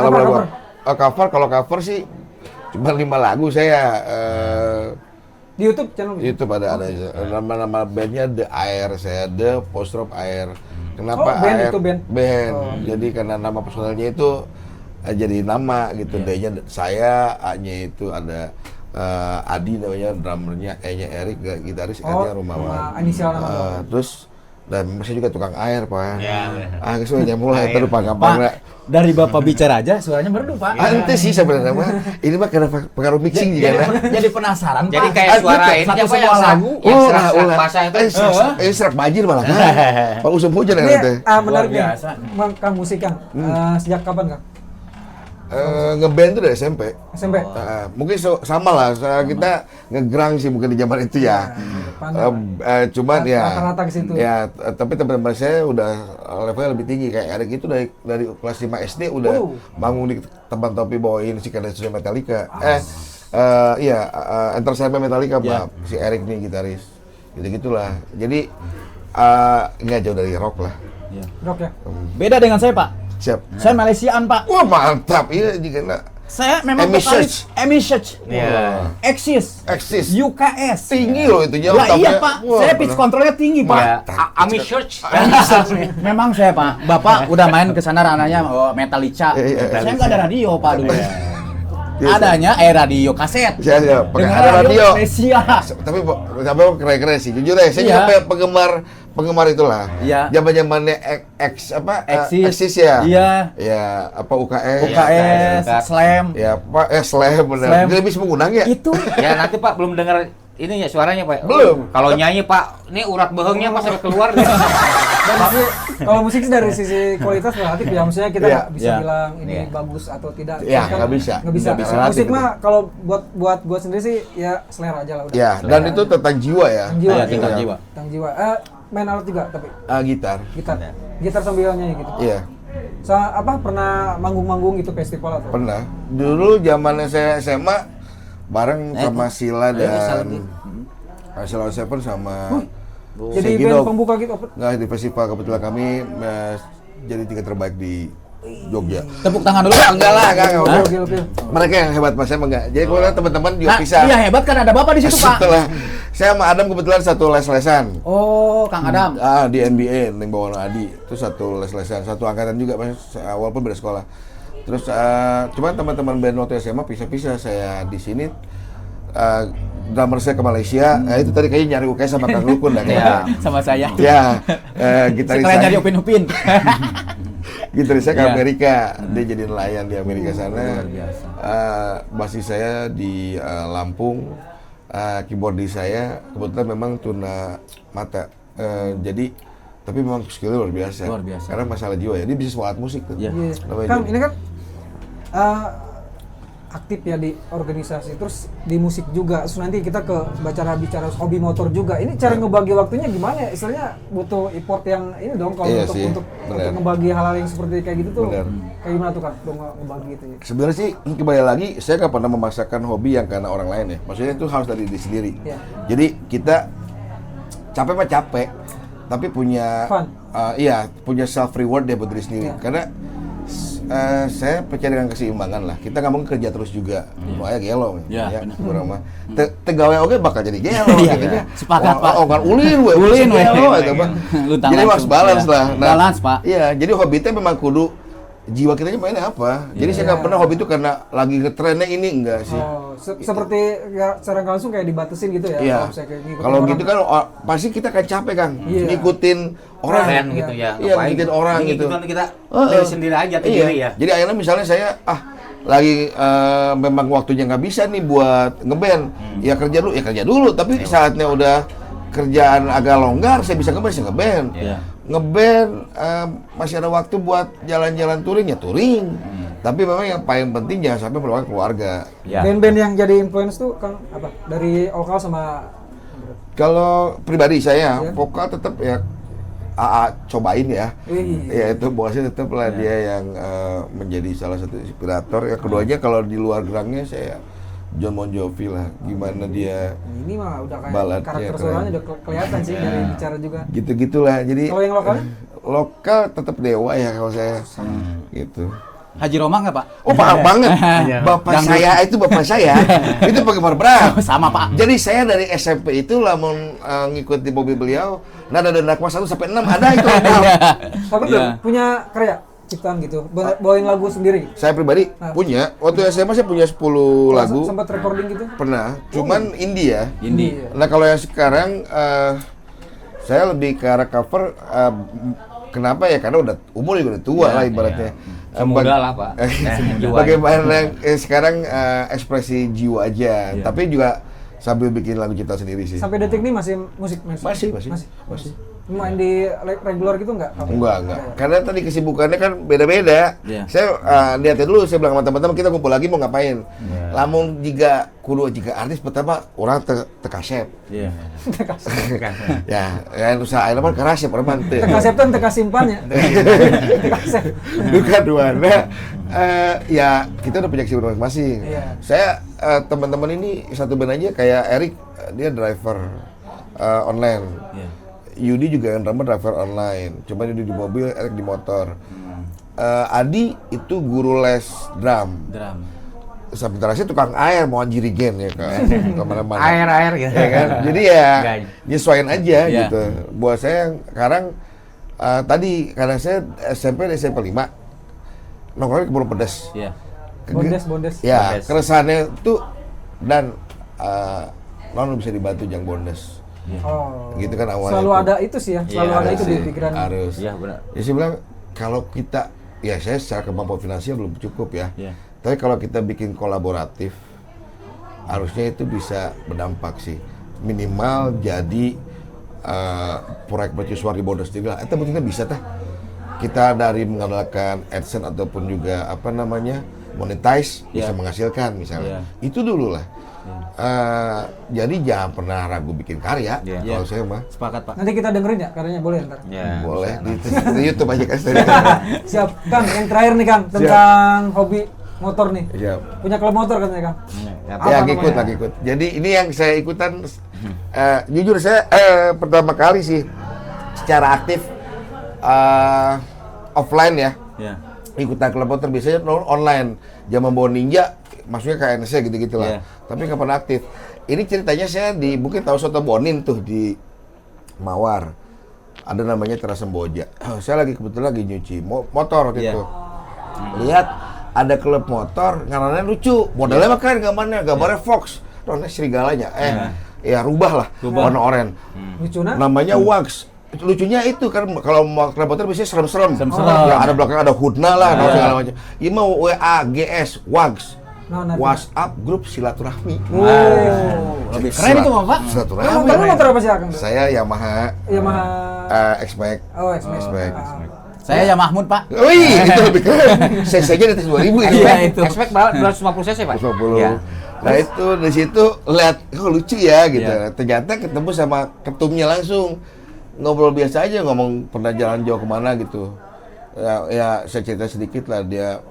Lagu-lagu cover, kalau cover sih cuma 5 lagu saya. Di YouTube channel. Itu pada ada nama bandnya The Air, saya The Postrop Air. Kenapa Oh, band Air? itu band? Jadi karena nama personalnya itu jadi nama gitu. D-nya saya, A-nya itu ada Adi namanya, drummernya, E-nya Erik, gitaris, R-nya Rumawan. Inisial nama. Terus dan masih juga tukang air, Pak. Ya. Sudah mulai terus gampang. Pak, dari Bapak bicara aja suaranya merdu, Pak. Ante sih sebenarnya mah. Ini mah karena pengaruh mixing juga kan. Jadi penasaran, Jadi Pak. kayak suara ini satu apa semua yang lagu. yang serak basah itu. Serak banjir malah kan. Pak usum hujan Ini ya teh. menarik nih. biasa. Kang musik Kang. Sejak kapan Kang? Ngeband tuh dari SMP. SMP. Mungkin sama lah, kita ngegrang sih mungkin di zaman itu ya. Cuman ya, Rata-rata ke situ. ya, tapi teman-teman saya udah levelnya lebih tinggi, kayak Erik itu dari kelas 5 SD udah bangun di teman topi bawain si Kandasus Metallica. Iya, Enter Sandman Metallica, Pak. Si Erik nih gitaris. Gitu-gitulah. Jadi nggak jauh dari rock lah. Rock ya. Beda dengan saya, Pak. Siap. Saya Malaysiaan, Pak. Wah mantap, iya juga nak. Saya memang Amy vokalis Amy Search. Iya. Exis. Eksis. UKS. Tinggi loh itu jauh. Lah iya, Pak. Saya pitch controlnya tinggi, Pak. Ya. Ami Church. Memang saya, Pak. Bapak udah main ke sana ranahnya Metallica. Saya nggak ada radio, Pak, dulu. Adanya radio kaset. Saya Dengan ada radio. Malaysia. Tapi keren-keren sih. Jujur ya, saya Iya. juga penggemar itulah. Iya. Zaman-zamannya Eksis ya. Iya. Ya, apa UKS. UKS, Slam. Ya, Pak Slam benar. Slam. Dia bisa mengundang ya? Itu. Ya nanti Pak belum dengar ini ya suaranya Pak. Belum. Kalau nyanyi Pak, ini urat behengnya pas sampai keluar. Kalau musik sih dari sisi kualitas relatif ya, maksudnya kita Iya. nggak bisa Iya. bilang ini Iya. bagus atau tidak. Iya, Kan nggak bisa. Nggak bisa. Nggak bisa. Musik Relatif mah kalau buat gua sendiri sih ya selera aja lah udah. Ya, dan itu tentang jiwa ya. Tentang jiwa. Iya, tingkat Iya. jiwa. Tentang jiwa. Main alat juga tapi Gitar. gitar sambil nyanyi gitu. Iya, Pernah manggung-manggung gitu festival atau? pernah. Dulu zamannya saya SMA bareng sama Sila dan Sila Seven sama Jadi Segi band Dog. pembuka gitu. Nggak, di festival kebetulan kami jadi 3 terbaik di Jogja. Tepuk tangan dulu. Enggak lah, enggak. Gil. Mereka yang hebat, Mas, saya enggak. Jadi kemudian teman-teman juga Nah, pisah. iya hebat kan ada Bapak di situ, Pak. Setelah saya sama Adam kebetulan satu les-lesan. Oh, Kang Adam. Di NBA, yang bawa Adi. Itu satu les-lesan, satu angkatan juga, Mas, walaupun beda sekolah. Terus cuman teman-teman band waktu SMA pisah-pisah. Saya di sini drummer saya ke Malaysia. Itu tadi kayaknya nyari UKS sama Kang Lukun dah kayaknya. Sama saya. Ya, gitaris Sekalian nyari saya. Upin-Upin. Gitaris saya ke Iya. Amerika, dia jadi nelayan di Amerika sana. Luar biasa. Basis saya di Lampung, keyboardis saya kebetulan memang tuna mata. Jadi tapi memang skillnya luar biasa. Luar biasa. Karena masalah jiwa ya, dia bisa semua alat musik tuh. Iya. Iya. Namanya Kang, jadi- ini kan aktif ya di organisasi, terus di musik juga, terus nanti kita ke bicara hobi motor juga. Ini cara ngebagi waktunya gimana ya? Istilahnya butuh effort yang ini dong kalau Iya untuk sih, untuk bener. ngebagi hal-hal yang seperti kayak gitu tuh. Bener. Kayak gimana tuh kan ngebagi itu ya? Sebenarnya sih kembali lagi saya nggak pernah memaksakan hobi yang karena orang lain ya. Maksudnya itu harus dari diri sendiri. Iya. Jadi kita capek mah capek, tapi punya Fun. iya punya self reward ya buat diri sendiri. Iya. Karena saya percaya dengan keseimbangan lah. Kita nggak mungkin kerja terus juga, makanya gelo. Iya, benar. kurang mah. Tegawe oke bakal jadi gelo. Iya, gitu. iya. Sepakat, Pak. Oh kan ulin we. Ulin we. Gelo, gitu, Pak. Luntang Jadi harus langsung. balance Iya. lah. Balance, Pak. Iya, jadi hobi itu memang kudu jiwa kitanya mainnya apa. Jadi saya nggak pernah hobi itu karena lagi ngetrennya ini enggak sih. Oh, seperti ya secara nggak langsung kayak dibatasin gitu ya. Iya. Kalau misalnya kayak ngikutin Kalau orang. gitu kan pasti kita akan capek Kang. Iya. Ngikutin orang. Keren gitu ya. Iya, ngikutin orang gitu. Kita dari sendiri aja ke diri ya. Jadi akhirnya misalnya saya lagi memang waktunya nggak bisa nih buat ngeband. Ya kerja dulu. Tapi saatnya udah kerjaan agak longgar, saya bisa ngeband, saya ngeband. Iya. Ngeband masih ada waktu buat jalan-jalan touring ya touring. Tapi memang yang paling penting jangan sampai melupakan keluarga. Ya. Band-band yang jadi influence tuh kan apa? Dari lokal sama Kalau pribadi saya Iya. vokal tetap ya AA cobain ya. Wih. Ya itu bosnya tetap lah dia yang menjadi salah satu inspirator. Yang keduanya kalau di luar gerangnya saya John Bon Jovi lah. Gimana dia Ini mah udah kayak Baladnya karakter keren. suaranya udah kelihatan sih dari bicara juga. gitu-gitulah. Jadi Kalau yang lokal? lokal tetap Dewa ya kalau saya. Gitu. Haji Roma nggak, Pak? Oh paham banget. Bapak Dangdut. saya itu bapak saya. Itu bagaimana berat. Sama, Pak. Jadi saya dari SMP itu lamun ngikuti mobil beliau, nada dan nakwa 1 sampai 6 ada itu. Tapi Iya. punya karya ciptaan gitu, bawain lagu sendiri. Saya pribadi punya, waktu SMA saya punya 10 lagu. Sempat recording gitu? Pernah, cuman indie ya. Indie. Nah kalau yang sekarang saya lebih ke arah cover. Kenapa ya? Karena udah umur juga udah tua lah ibaratnya. Semudah lah, Pak. Jiwa. Bagaimana sekarang ekspresi jiwa aja. Tapi juga sambil bikin lagu cipta sendiri sih. Sampai detik ini masih musik? Masih. Main di regular gitu nggak? Enggak. Karena tadi kesibukannya kan beda-beda. Iya. Saya lihatnya dulu, saya bilang sama teman-teman kita kumpul lagi mau ngapain. Lamun jika artis pertama orang tekasep. Iya. Ya usaha akhirnya kan karasep orang mantep. Tekasep kan teka simpannya. Tekasep. Bukan duana. Ya kita udah punya kesibukan masing-masing. Iya. Saya teman-teman ini satu band aja kayak Eric, dia driver online. Iya. Yudi juga yang drummer driver online. Cuma Yudi di mobil, Eric di motor. Adi itu guru les drum. Sementara saya tukang air, mau jirigen ya kan. Kemana-mana. Air gitu. Ya kan? Jadi ya Enggak. nyesuaiin aja Iya. gitu. Buat saya yang sekarang tadi karena saya SMP dan SMP 5 nongkrongnya ke Pulau Pedas. Iya. Bondes. Ya, Bondes. keresahannya itu dan non bisa dibantu jang bondes. Oh. Gitu kan awalnya. Selalu tuh. ada itu sih ya, selalu Iya, ada itu di sih, pikiran. harus. Iya, benar. Ya saya bilang kalau kita ya saya secara kemampuan finansial belum cukup ya. Iya. Tapi kalau kita bikin kolaboratif harusnya itu bisa berdampak sih. Minimal jadi proyek mercusuar di bonus juga. Itu betulnya bisa tah. Kita dari mengandalkan AdSense ataupun juga apa namanya monetize bisa menghasilkan misalnya. Itu dulu lah. Jadi jangan pernah ragu bikin karya. Kalau saya mah Sepakat, Pak. Nanti kita dengerin ya karyanya, boleh ntar. Ya. boleh di YouTube aja kan. Siap, Kang. Yang terakhir nih Kang, tentang hobi motor nih. Siap. Punya klub motor katanya Kang. Apa Ya namanya? ikut. Jadi ini yang saya ikutan. Jujur saya pertama kali sih secara aktif offline ya. Iya. Ikutan klub motor biasanya online. Zaman bawa ninja, maksudnya kayak NSC gitu-gitu lah. Iya. Tapi nggak pernah aktif. Ini ceritanya saya mungkin tahu Soto Bonin tuh di Mawar. Ada namanya Teras Semboja. Saya kebetulan lagi nyuci motor waktu Iya. itu. Lihat ada klub motor, ngarannya lucu. Modelnya mah keren gambarnya Fox. Warna serigalanya. Ya rubah lah. Warna oranye. Lucu nah? Namanya Wags. Lucunya itu kan kalau mau klub motor biasanya serem-serem. Serem-serem. Ya ada belakang ada hoodna lah, segala macam. Ini mau WAGS, Wags. Nah. WhatsApp grup silaturahmi. Lebih keren itu, Pak. Silaturahmi. Motor apa sih Kang? Saya Yamaha Yamaha. X-Max. Oh, X-Max. X-Max. Saya ya Mahmud, Pak. Wih, itu lebih keren. CC-nya di atas 2000 itu. Iya, itu. Cashback 250 cc, Pak. 250. Iya. Nah itu di situ lihat, oh lucu ya gitu. Iya. Ternyata ketemu sama ketumnya langsung, ngobrol biasa aja, ngomong pernah jalan jauh kemana gitu. Ya saya cerita sedikit lah dia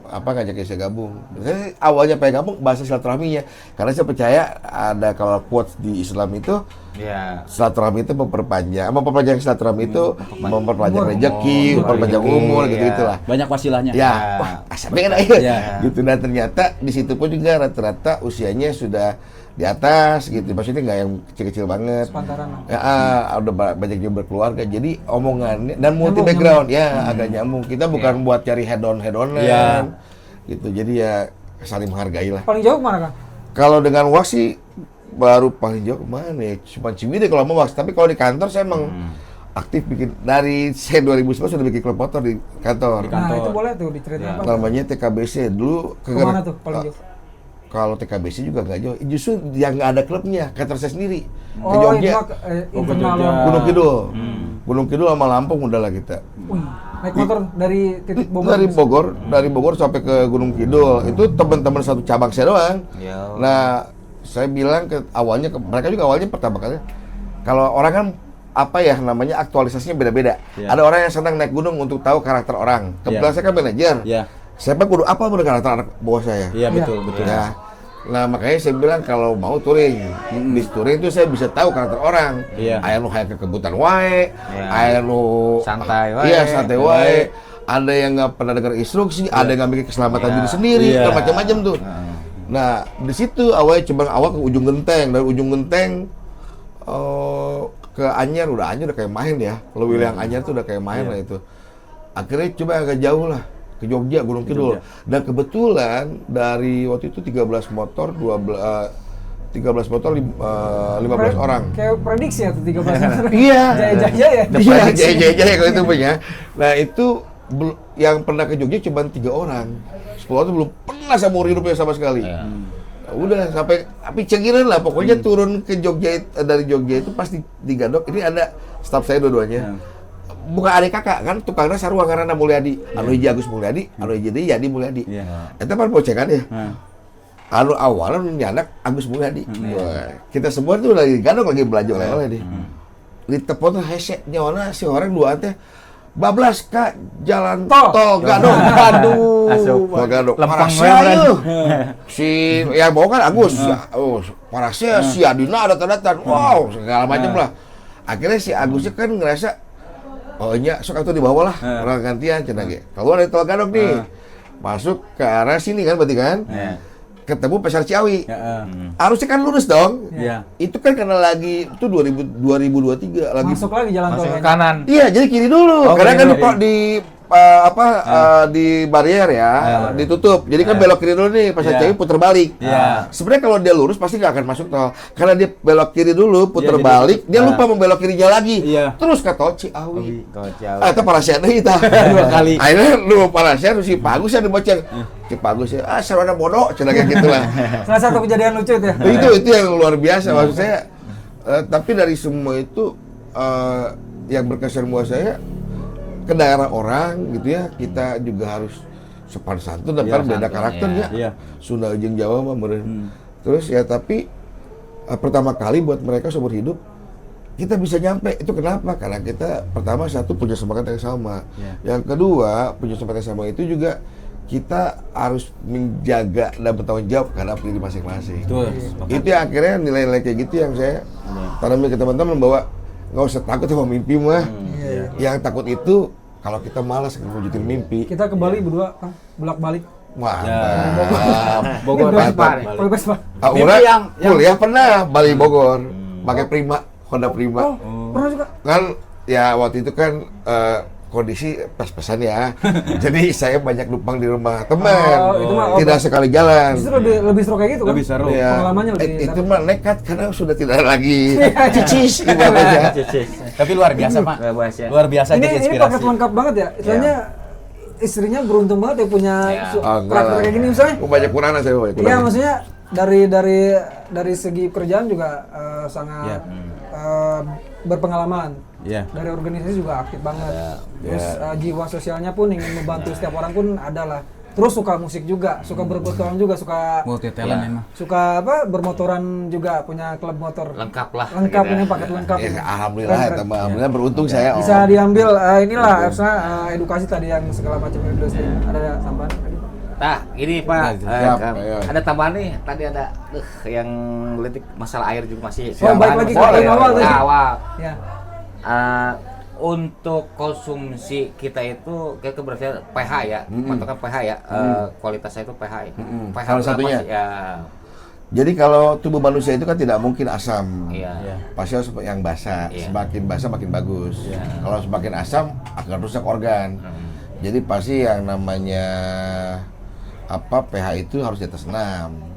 ngajakin saya gabung. Saya awalnya pengen gabung bahasa silaturahminya, karena saya percaya ada kalau quotes di Islam itu. Iya. Silaturahmi itu memperpanjang silaturahmi itu memperpanjang rezeki, memperpanjang Umur, umur iya. gitu-gitulah. Banyak wasilah,nya. Ya, wah, asalnya kan aja. Ya. Gitu, dan ternyata di situ pun juga rata-rata usianya sudah di atas gitu. Maksudnya nggak yang kecil-kecil banget. Sepantaran lah. Ya, udah banyak yang berkeluarga. Jadi omongannya dan multi Nyambung, background ya agak nyambung. Kita bukan buat cari head-onan Iya. gitu. Jadi ya saling menghargai lah. Paling jauh kemana, Kang? Kalau dengan wax sih baru paling jauh kemana ya? Cuma Ciwidey kalau mau wax. Tapi kalau di kantor saya emang aktif bikin dari saya 2011 sudah bikin klub motor di kantor. Nah, itu boleh tuh diceritain apa? Namanya TKBC dulu. Kemana tuh paling jauh? Kalau TKBC juga nggak jauh. Justru yang nggak ada klubnya, kantor saya sendiri. Ke Oh, Jogja, itu mah internal. Jogja. Gunung Kidul. Gunung Kidul sama Lampung udah lah kita. Wih, naik motor dari titik Bogor. Dari Bogor sampai ke Gunung Kidul. Itu teman-teman satu cabang saya doang. Iya. Nah, saya bilang mereka juga awalnya pertama kali kalau orang kan apa ya namanya aktualisasinya beda-beda. Iya. Ada orang yang senang naik gunung untuk tahu karakter orang. Kebetulan Iya. saya kan manajer. Iya. Saya kudu apa menurut karakter anak bawah saya. Iya, betul. Ya. Nah, makanya saya bilang kalau mau touring. Di touring itu saya bisa tahu karakter orang. Iya. Aya nu hayang kekebutan wae, Iya. aya nu Santai wae. Iya, santai wae. Ada yang nggak pernah dengar instruksi, ada yang nggak mikir keselamatan Iya. diri sendiri, Iya. kan macam-macam tuh. Nah, di situ awal ke ujung genteng, dari ujung genteng ke Anyar udah kayak main ya. Kalau wilayah Anyar tuh udah kayak main lah itu. Akhirnya coba agak jauh lah ke Jogja, Gunung Kidul. Dan kebetulan dari waktu itu 13 motor 15 orang. Kayak prediksi ya tuh 13 orang. Iya. Jaya-jaya ya. Iya, jaya kalau itu punya. Nah, itu yang pernah ke Jogja cuma 3 orang. 10 orang itu belum pernah seumur hidupnya sama sekali. Udah sampai tapi cengiran lah pokoknya turun ke Jogja dari Jogja itu pasti di Gadok. Ini ada staf saya dua-duanya. Bukan adik kakak kan tukangnya sarua karena Mulyadi. Anu hiji Agus Mulyadi, anu hiji deui Yadi Mulyadi. Eta pan bocekan ya. Anu awalnya nyanak Agus Mulyadi. Wah, kita semua tuh lagi Gadok lagi belanja oleh-oleh deh. Di telepon tuh hese nyawana si orang dua teh bablas ka jalan tol Gadok. Aduh, Gadok. Lempeng Parasnya si yang bawa kan Agus. Oh, parasnya si Adina datang-datang. Wow, segala macam lah. Akhirnya si Agusnya kan ngerasa oh iya, sok atuh di bawah lah, orang gantian cenah ge. Keluar dari tol Gadok nih. Masuk ke arah sini kan berarti kan? Ketemu Pasar Ciawi. Harusnya kan lurus dong. Iya. Itu kan karena lagi itu 2023 lagi Masuk lagi jalan tol. Masuk ke kanan. Iya, jadi kiri dulu. Oh, Karena kiri kan dulu, di barier ya, ditutup. Jadi kan belok kiri dulu nih, Pasar Ciawi putar balik. Iya. Sebenarnya kalau dia lurus pasti nggak akan masuk tol. Karena dia belok kiri dulu, putar Iya, jadi- balik, dia lupa membelok kirinya lagi. Iya. Terus ke tol Ciawi. Kocak. Itu parasian deui tah. 2 kali. Akhirnya lu parasian si Pak Agus ya diboceng. Si Pak Agus ya, sarwana bodoh, cenah kayak gitu lah. Salah satu kejadian lucu itu ya. Itu yang luar biasa maksud saya. Tapi dari semua itu yang berkesan buat saya ke daerah orang gitu ya, kita juga harus sopan santun dan kan beda karakternya. Iya. Sunda jeung Jawa mah meureun. Terus ya tapi pertama kali buat mereka seumur hidup kita bisa nyampe itu kenapa? Karena kita pertama satu punya semangat yang sama. Yang kedua punya semangat yang sama itu juga kita harus menjaga dan bertanggung jawab terhadap diri masing-masing. Betul. Itu yang akhirnya nilai-nilai kayak gitu yang saya tanamkan ke teman-teman bahwa nggak usah takut sama mimpi mah. Yang takut itu kalau kita malas mewujudin mimpi. Kita ke Bali berdua, Kang. Bolak-balik. Wah, Bogor Ini Vespa. Bali Vespa. Aura yang kuliah pernah Bali Bogor, pakai Prima, Honda Prima. Pernah juga. Kan ya waktu itu kan kondisi pas-pasan ya. Jadi saya banyak numpang di rumah teman. Itu mah, Tidak sekali jalan. Justru lebih seru kayak gitu kan. Lebih seru. Ya, Pengalamannya lebih itu mah nekat karena sudah tidak lagi cicis ibaratnya. Tapi luar biasa, Pak. Luar biasa. Luar biasa Ini jadi paket inspirasi. lengkap banget ya. Istilahnya istrinya beruntung banget ya punya enggak karakter lah. kayak gini misalnya. Banyak kurangnya saya banyak Iya, kurangnya. maksudnya dari segi pekerjaan juga sangat berpengalaman. Dari organisasi juga aktif banget. Terus jiwa sosialnya pun ingin membantu setiap orang pun ada lah. Terus suka musik juga, suka berpetualang juga, suka multi talent emang. Suka apa? Bermotoran juga, punya klub motor. Lengkap lah. Lengkap gitu. ini paket lengkap. Ya, alhamdulillah, ya, teman. Alhamdulillah beruntung saya. Bisa diambil inilah edukasi tadi yang segala macam industri. Ada tambahan tadi. Nah, ini Pak, Siap, kan, ayo. ada tambahan nih. Tadi ada yang ngelitik masalah air juga masih. Balik lagi ke Boleh, yang awal tadi. awal. Ya. Untuk konsumsi kita itu kayak berarti pH ya, patokan pH ya, kualitasnya itu pH ya. pH Salah berapa satunya. sih? Ya. Jadi kalau tubuh manusia itu kan tidak mungkin asam. Iya. Pasti harus yang basah. Iya. Semakin basah makin bagus. Kalau semakin asam akan rusak organ. Jadi pasti yang namanya pH itu harus di atas 6.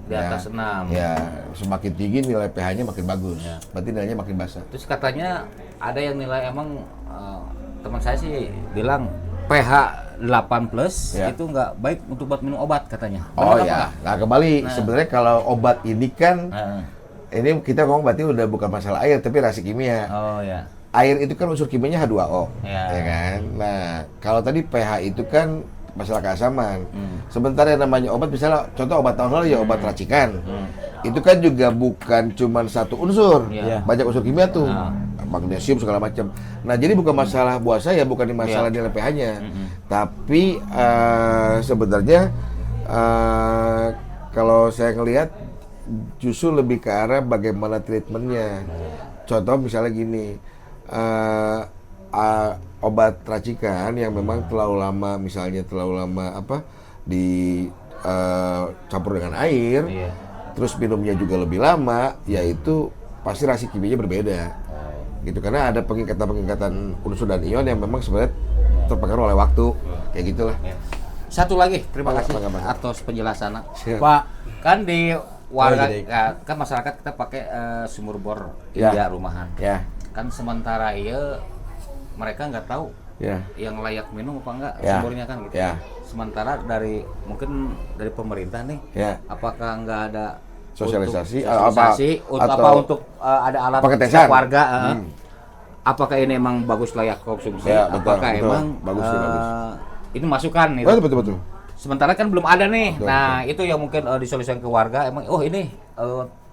Di atas 6. Ya, semakin tinggi nilai pH-nya makin bagus. Berarti nilainya makin basah. Terus katanya ada yang nilai emang teman saya sih bilang pH 8 plus itu nggak baik untuk buat minum obat katanya. Oh Benar ya, apa? nah kembali sebenarnya kalau obat ini kan Heeh. ini kita ngomong berarti udah bukan masalah air tapi reaksi kimia. Oh ya. Air itu kan unsur kimianya H2O, Ya. ya kan? Nah, kalau tadi pH itu kan masalah keasaman. Sementara yang namanya obat, misalnya contoh obat tahun lalu ya obat racikan. Itu kan juga bukan cuma satu unsur, Iya. banyak unsur kimia tuh, magnesium segala macam. Nah, jadi bukan masalah buat saya, bukan di masalah nilai pH-nya, tapi sebenarnya kalau saya ngelihat justru lebih ke arah bagaimana treatmentnya. Contoh misalnya gini, obat racikan yang memang terlalu lama, misalnya terlalu lama campur dengan air, terus minumnya juga lebih lama, yaitu pasti reaksi kimianya berbeda, gitu. Karena ada pengikatan unsur dan ion yang memang sebenarnya terpengaruh oleh waktu, kayak gitulah. Satu lagi, terima kasih apa. atas penjelasan. Pak, Kan di warga, jadi. kan masyarakat kita pakai sumur bor Ya. ya rumahan. Ya, Kan sementara iya mereka nggak tahu ya, yang layak minum apa enggak Ya. sumurnya kan gitu. Ya. Sementara mungkin dari pemerintah nih, ya. apakah nggak ada Sosialisasi, untuk ada alat pengetesan. setiap warga? Apakah ini emang bagus layak konsumsi? Ya, betul, apakah betul. emang Bagus sih, bagus. ini masukan gitu? Betul. Sementara kan belum ada nih. Betul, Nah, itu yang mungkin disolusikan ke warga. Emang, ini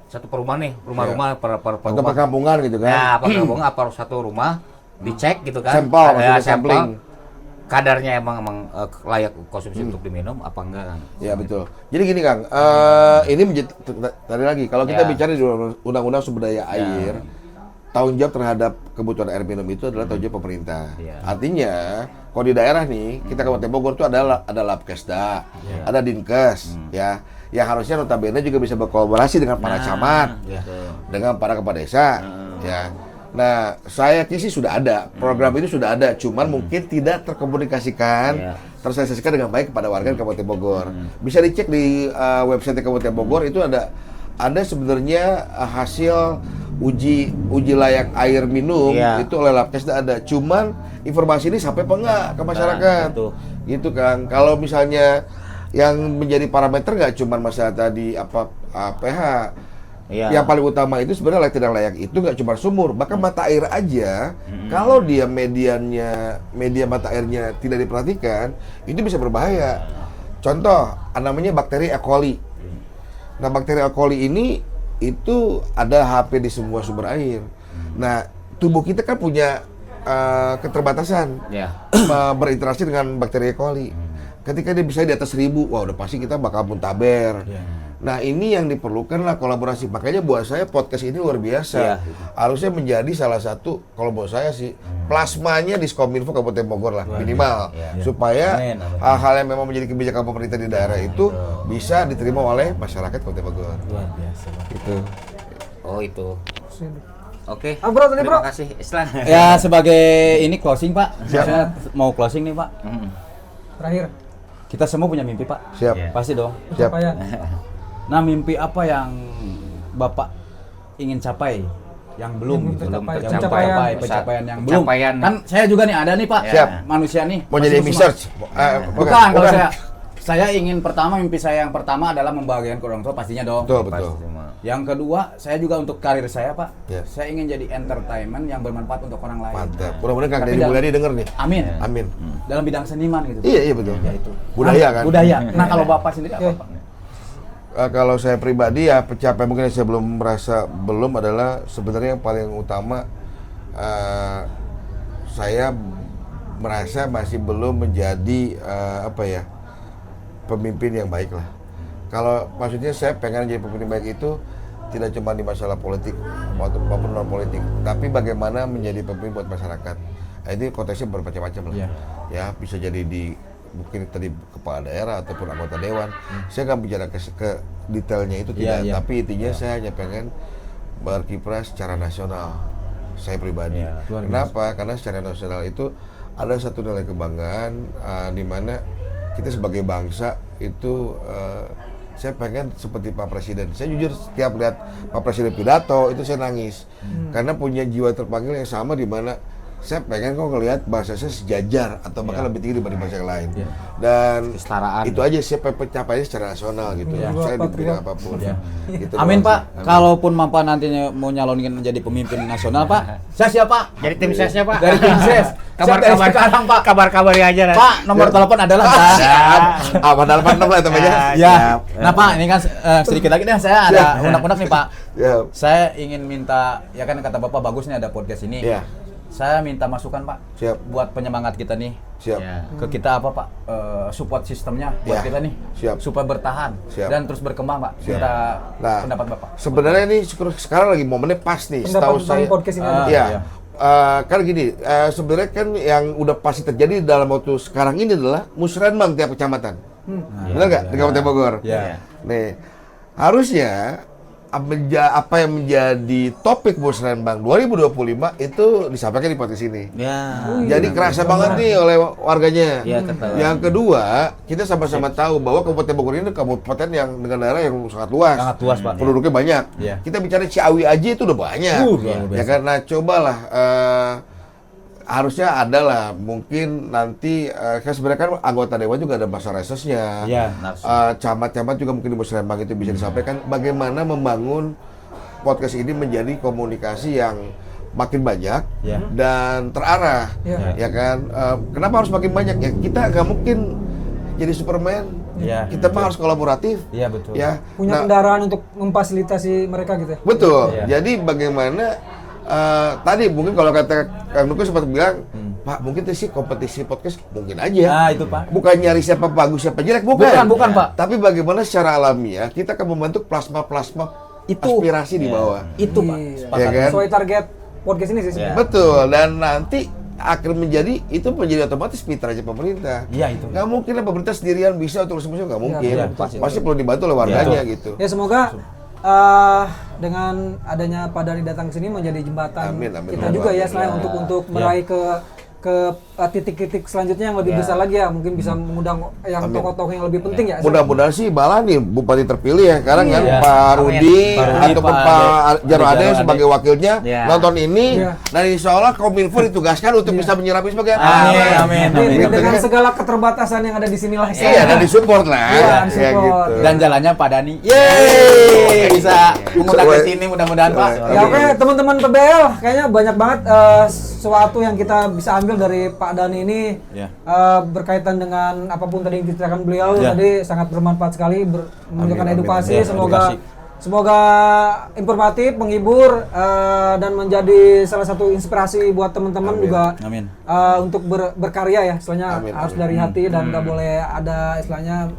satu perumahan nih, rumah-rumah per Atau rumah. perkampungan gitu kan? Nah, apa gabung apa satu rumah dicek gitu kan? Sampel, Ada maksudnya sampel. sampling. Kadarnya emang layak konsumsi untuk diminum apa enggak kan? Ya betul. Jadi gini Kang, ini menjadi tadi lagi kalau kita Ya. bicara di undang-undang sumber daya air, tanggung jawab terhadap kebutuhan air minum itu adalah tanggung jawab pemerintah. Ya. Artinya kalau di daerah nih, kita Kabupaten Bogor itu ada Labkesda, ada Dinkes, ya, yang harusnya notabene juga bisa berkolaborasi dengan para camat, dengan para kepala desa, ya. Nah, saya yakin sih sudah ada program ini sudah ada, cuman mungkin tidak terkomunikasikan, tersosialisasikan dengan baik kepada warga Kabupaten Bogor. Bisa dicek di website Kabupaten Bogor itu ada sebenarnya hasil uji layak air minum itu oleh Labkesda ada. Cuman informasi ini sampai apa enggak ke masyarakat? Gitu Kang. Kalau misalnya yang menjadi parameter nggak cuman masalah tadi pH. Yang paling utama itu sebenarnya layak tidak layak itu nggak cuma sumur, bahkan mata air aja. Kalau dia media mata airnya tidak diperhatikan, itu bisa berbahaya. Contoh, namanya bakteri E. coli. Nah, bakteri E. coli ini itu ada HP di semua sumber air. Nah, tubuh kita kan punya keterbatasan berinteraksi dengan bakteri E. coli. Ketika dia bisa di atas 1000, wah udah pasti kita bakal muntaber. Nah, ini yang diperlukan lah kolaborasi. Makanya buat saya podcast ini luar biasa. Harusnya menjadi salah satu, kalau buat saya sih, plasmanya di Diskominfo Kabupaten Bogor lah, minimal. Supaya hal-hal yang memang menjadi kebijakan pemerintah di daerah itu bisa diterima oleh masyarakat Kabupaten Bogor. luar biasa. Gitu. Oh, itu. Oke. Bro, tadi, Terima bro. kasih Islan. Ya sebagai ini closing Pak, saya mau closing nih Pak. Terakhir. Kita semua punya mimpi Pak. Siap. Pasti dong. Siap. Pencapaian. Nah mimpi apa yang Bapak ingin capai? Yang belum Yang gitu. belum tercapai. Yang Pencapaian. pencapaian yang belum. Pencapaian. Kan saya juga nih ada nih Pak. Siap. Manusia nih. Mau jadi Masih research? Bukan, kalau saya ingin mimpi saya yang pertama adalah membahagiakan orang tua pastinya dong. Betul. Pasti semua. Yang kedua, saya juga untuk karir saya, Pak. Ya. Saya ingin jadi entertainment yang bermanfaat untuk orang lain. Mantap. Mudah-mudahan Kang Tapi Deddy Mulyadi denger nih. Amin. Amin. Dalam bidang seniman gitu. Iya betul. Ya itu. Budaya kan? Budaya. Nah, kalau Bapak sendiri apa, Pak? Kalau saya pribadi ya pencapaian mungkin yang saya belum merasa adalah sebenarnya yang paling utama saya merasa masih belum menjadi pemimpin yang baik lah. Kalau maksudnya saya pengen jadi pemimpin baik itu tidak cuma di masalah politik maupun non politik, tapi bagaimana menjadi pemimpin buat masyarakat. Nah, ini konteksnya bermacam-macam lah. Ya bisa jadi di mungkin tadi kepala daerah ataupun anggota dewan. Saya nggak bicara ke detailnya itu tidak, tapi intinya saya hanya pengen berkiprah secara nasional. Saya pribadi. Kenapa? Karena secara nasional itu ada satu nilai kebanggaan di mana kita sebagai bangsa itu saya pengen seperti Pak Presiden. Saya jujur setiap lihat Pak Presiden pidato itu saya nangis karena punya jiwa terpanggil yang sama di mana saya pengen kok ngelihat bahasa saya sejajar atau bahkan lebih tinggi dibanding bahasa yang lain. Dan kesetaraan. itu aja saya pencapaiannya secara nasional gitu. Saya di bidang apapun. Gitu Amin, doang Pak. sih. Amin. Kalaupun Bapak nantinya mau nyalonin menjadi pemimpin nasional, Pak, saya siap, Pak. Jadi tim sesnya, Pak. Dari tim ses. Kabar-kabar sekarang, Pak. Kabar-kabari aja nanti. Pak, nomor telepon adalah Padahal 86 lah temannya. Ya. Nah, Pak, ini kan sedikit lagi deh saya ada unek-unek nih, Pak. Ya. Saya ingin minta, ya kan kata Bapak bagus nih ada podcast ini. Ya. Saya minta masukan, Pak. Siap. Buat penyemangat kita nih. Siap. Ya. Ke kita apa, Pak? Support sistemnya buat Ya. kita nih. Siap. Supaya bertahan Siap. dan terus berkembang, Pak. Siap. Minta Nah, pendapat Bapak. sebenarnya nih sekarang lagi momennya pas nih. Pendapat Setahu tentang saya. podcast ini. Iya. Iya. Kan gini, sebenarnya kan yang udah pasti terjadi dalam waktu sekarang ini adalah musrenbang tiap kecamatan. Benar nggak? Di Kabupaten Bogor. Iya. Nih, harusnya apa yang menjadi topik musrenbang 2025 itu disampaikan di podcast ini. Ya. Jadi kerasa banget nih oleh warganya. Iya, ketahuan. Yang kedua, kita sama-sama tahu bahwa Kabupaten Bogor ini kabupaten yang dengan daerah yang sangat luas. Sangat luas, Pak. Penduduknya banyak. Iya. Kita bicara Ciawi aja itu udah banyak. luar biasa. Ya karena cobalah harusnya ada lah mungkin nanti kan sebenarnya kan anggota dewan juga ada masa resesnya. Iya. Camat-camat juga mungkin di Musrenbang itu bisa disampaikan bagaimana membangun podcast ini menjadi komunikasi yang makin banyak Ya. dan terarah. Ya kan kenapa harus makin banyak ya, kita nggak mungkin jadi Superman. Ya. Kita mah harus kolaboratif. Iya, betul. Ya. Punya kendaraan untuk memfasilitasi mereka gitu ya. Betul. Iya. Jadi bagaimana tadi mungkin kalau kata Kang Nuku sempat bilang, Pak mungkin itu sih kompetisi podcast mungkin aja. Nah, itu, Pak. Bukan nyari siapa bagus siapa jelek, bukan. Bukan, Pak. Tapi bagaimana secara alamiah kita akan membentuk plasma-plasma Itu. aspirasi di bawah. Itu, Pak. Iya. Sepakat. Ya kan? Sesuai target podcast ini sih sebenarnya. Betul. Dan nanti akan menjadi itu menjadi otomatis mitranya pemerintah. Iya, itu. Nggak mungkin lah pemerintah sendirian bisa untuk semua nggak mungkin. iya, pasti perlu dibantu oleh warganya gitu. Ya semoga dengan adanya Pak Dhani datang ke sini menjadi jembatan Amin, amin. kita juga ya selain untuk meraih ke titik-titik selanjutnya yang lebih besar lagi ya, mungkin bisa mengundang yang tokoh-tokoh yang lebih penting ya. Mudah-mudahan sih Bala nih bupati terpilih ya sekarang kan Iya. Pak Amin. Rudi Pak Rudi, ataupun Pak Pak Ade. Jarod Ade Jarod Ade. sebagai wakilnya Iya. nonton ini Iya. dan insya Allah Kominfo ditugaskan untuk bisa menyerap ini sebagai Amin, amin, Jadi amin. dengan segala keterbatasan yang ada di sinilah Iya dan disupport lah Iya, ya disupport. gitu. Dan jalannya Pak Dhani. Yeay! Bisa mengundang ke sini mudah-mudahan, Pak. Ya oke teman-teman PBL, kayaknya banyak banget sesuatu yang kita bisa ambil dari Pak Dhani ini Ya. berkaitan dengan apapun tadi yang diceritakan beliau Ya. tadi sangat bermanfaat sekali, menunjukkan Amin, edukasi. amin. Ya, Semoga edukasi. semoga informatif, menghibur dan menjadi salah satu inspirasi buat teman-teman juga Amin. untuk berkarya ya. Istilahnya Amin, harus amin. dari hati dan nggak boleh ada istilahnya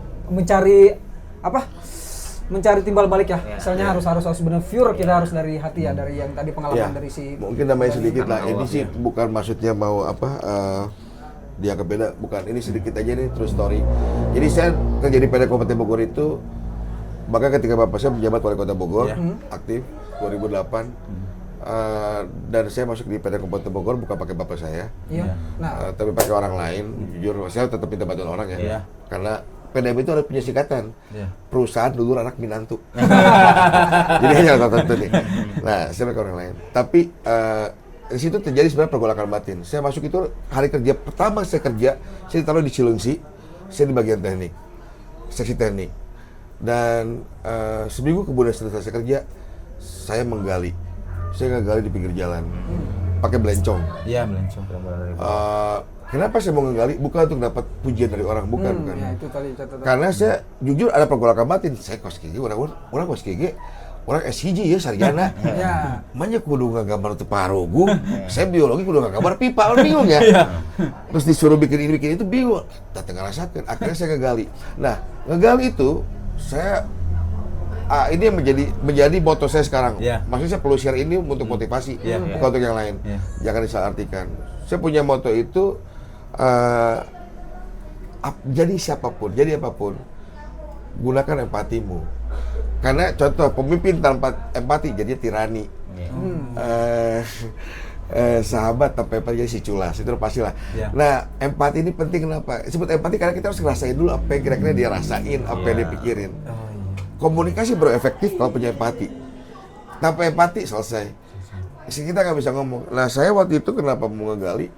mencari timbal balik ya. Istilahnya harus benar pure, kita harus dari hati ya, dari yang tadi pengalaman Ya, dari si mungkin namanya sedikit lah. Ini sih ya. bukan maksudnya mau dianggap beda, bukan. Ini sedikit aja nih true story. Jadi saya kerja di PD Kabupaten Bogor itu, bahkan ketika bapak saya menjabat wali kota Bogor, aktif 2008, dan saya masuk di PD Kabupaten Bogor bukan pakai bapak saya, Iya. Nah, tapi pakai orang lain. Jujur saya tetap minta bantuan orang ya, Iya. karena PDM itu ada punya singkatan, Iya. perusahaan dulur anak minantu. Jadi hanya tertentu nih. Nah, saya pakai orang lain. Tapi di situ terjadi sebenarnya pergolakan batin. Saya masuk itu hari kerja pertama saya kerja, saya ditaruh di Cilengsi, saya di bagian teknik, seksi teknik. Dan seminggu kemudian setelah saya kerja, saya menggali. Saya ngegali di pinggir jalan, pakai belencong. Iya, melencong. Kenapa saya mau ngegali? Bukan untuk dapat pujian dari orang, bukan. Ya, itu tadi catatan. Karena saya jujur ada pergolakan batin. Saya kos gigi, orang kos gigi, orang SCG ya sarjana. Ya. Manya kudu ngagambar teu parogung. Saya biologi kudu ngagambar pipa, orang bingung ya. Terus disuruh bikin ini bikin itu bingung. Datang ngerasakeun. Akhirnya saya ngegali. Nah, ngegali itu saya ini yang menjadi moto saya sekarang. Maksudnya saya perlu share ini untuk motivasi, bukan untuk yang lain. Jangan disalahartikan. Saya punya moto itu jadi siapapun, jadi apapun, gunakan empatimu. Karena contoh pemimpin tanpa empati jadinya tirani. Sahabat tanpa empati jadi si culas, itu pastilah. Nah, empati ini penting kenapa? Sebut empati karena kita harus ngerasain dulu apa yang kira-kira dia rasain, apa yang dia pikirin. Komunikasi baru efektif kalau punya empati. Tanpa empati selesai. Kita nggak bisa ngomong. Nah, saya waktu itu kenapa mau ngegali?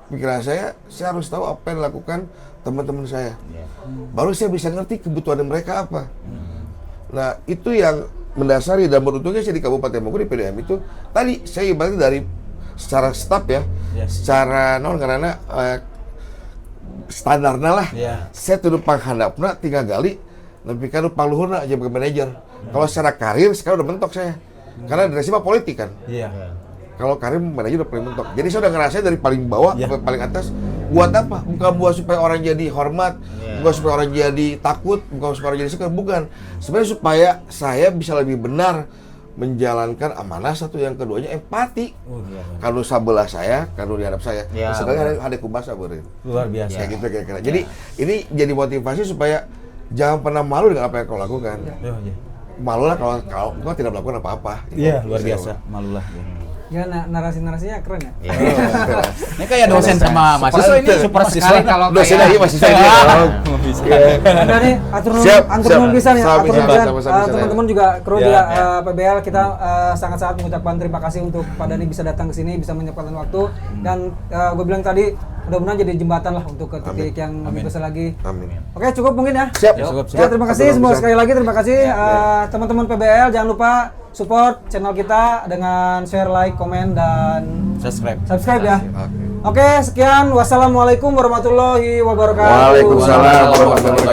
Pikiran saya harus tahu apa yang dilakukan teman-teman saya. Baru saya bisa ngerti kebutuhan mereka apa. Nah, itu yang mendasari dan beruntungnya saya di Kabupaten Bogor di PDM itu tadi saya ibaratnya dari secara staf ya, secara karena standarnya lah. Saya tuh panghandapna tinggal gali, tapi kan pangluhurna aja sebagai manajer. Kalau secara karir sekarang udah mentok saya, karena dari mah politik kan. Kalau karir manajer udah paling mentok. Jadi saya udah ngerasain dari paling bawah sampai paling atas. Buat apa? Bukan buat supaya orang jadi hormat, bukan supaya orang jadi takut, bukan supaya orang jadi suka, bukan. Sebenarnya supaya saya bisa lebih benar menjalankan amanah satu, yang keduanya empati. Kalau sabelah saya, kalau dihadap saya, sebenarnya ada kubasa beureun. Luar biasa. Kayak gitu kira-kira. Jadi ini jadi motivasi supaya jangan pernah malu dengan apa yang kau lakukan. Malulah kalau kau tidak melakukan apa-apa. Iya, luar biasa. Malulah. Ya, narasi-narasinya keren ya. Ini kayak dosen sama mahasiswa ini super sekali kalau dosen lagi masih saya. Ada nih atur nun bisa nih, atur nun teman-teman juga kru di PBL kita sangat-sangat mengucapkan terima kasih untuk Pak Dhani bisa datang ke sini, bisa menyempatkan waktu, dan gue bilang tadi mudah-mudahan jadi jembatan lah untuk ke titik yang lebih besar lagi. Amin. Oke, cukup mungkin ya. Siap. Ya, terima kasih semua sekali lagi, terima kasih teman-teman PBL, jangan lupa support channel kita dengan share, like, komen, dan subscribe ya. Oke, sekian. Wassalamualaikum warahmatullahi wabarakatuh. Waalaikumsalam warahmatullahi wabarakatuh.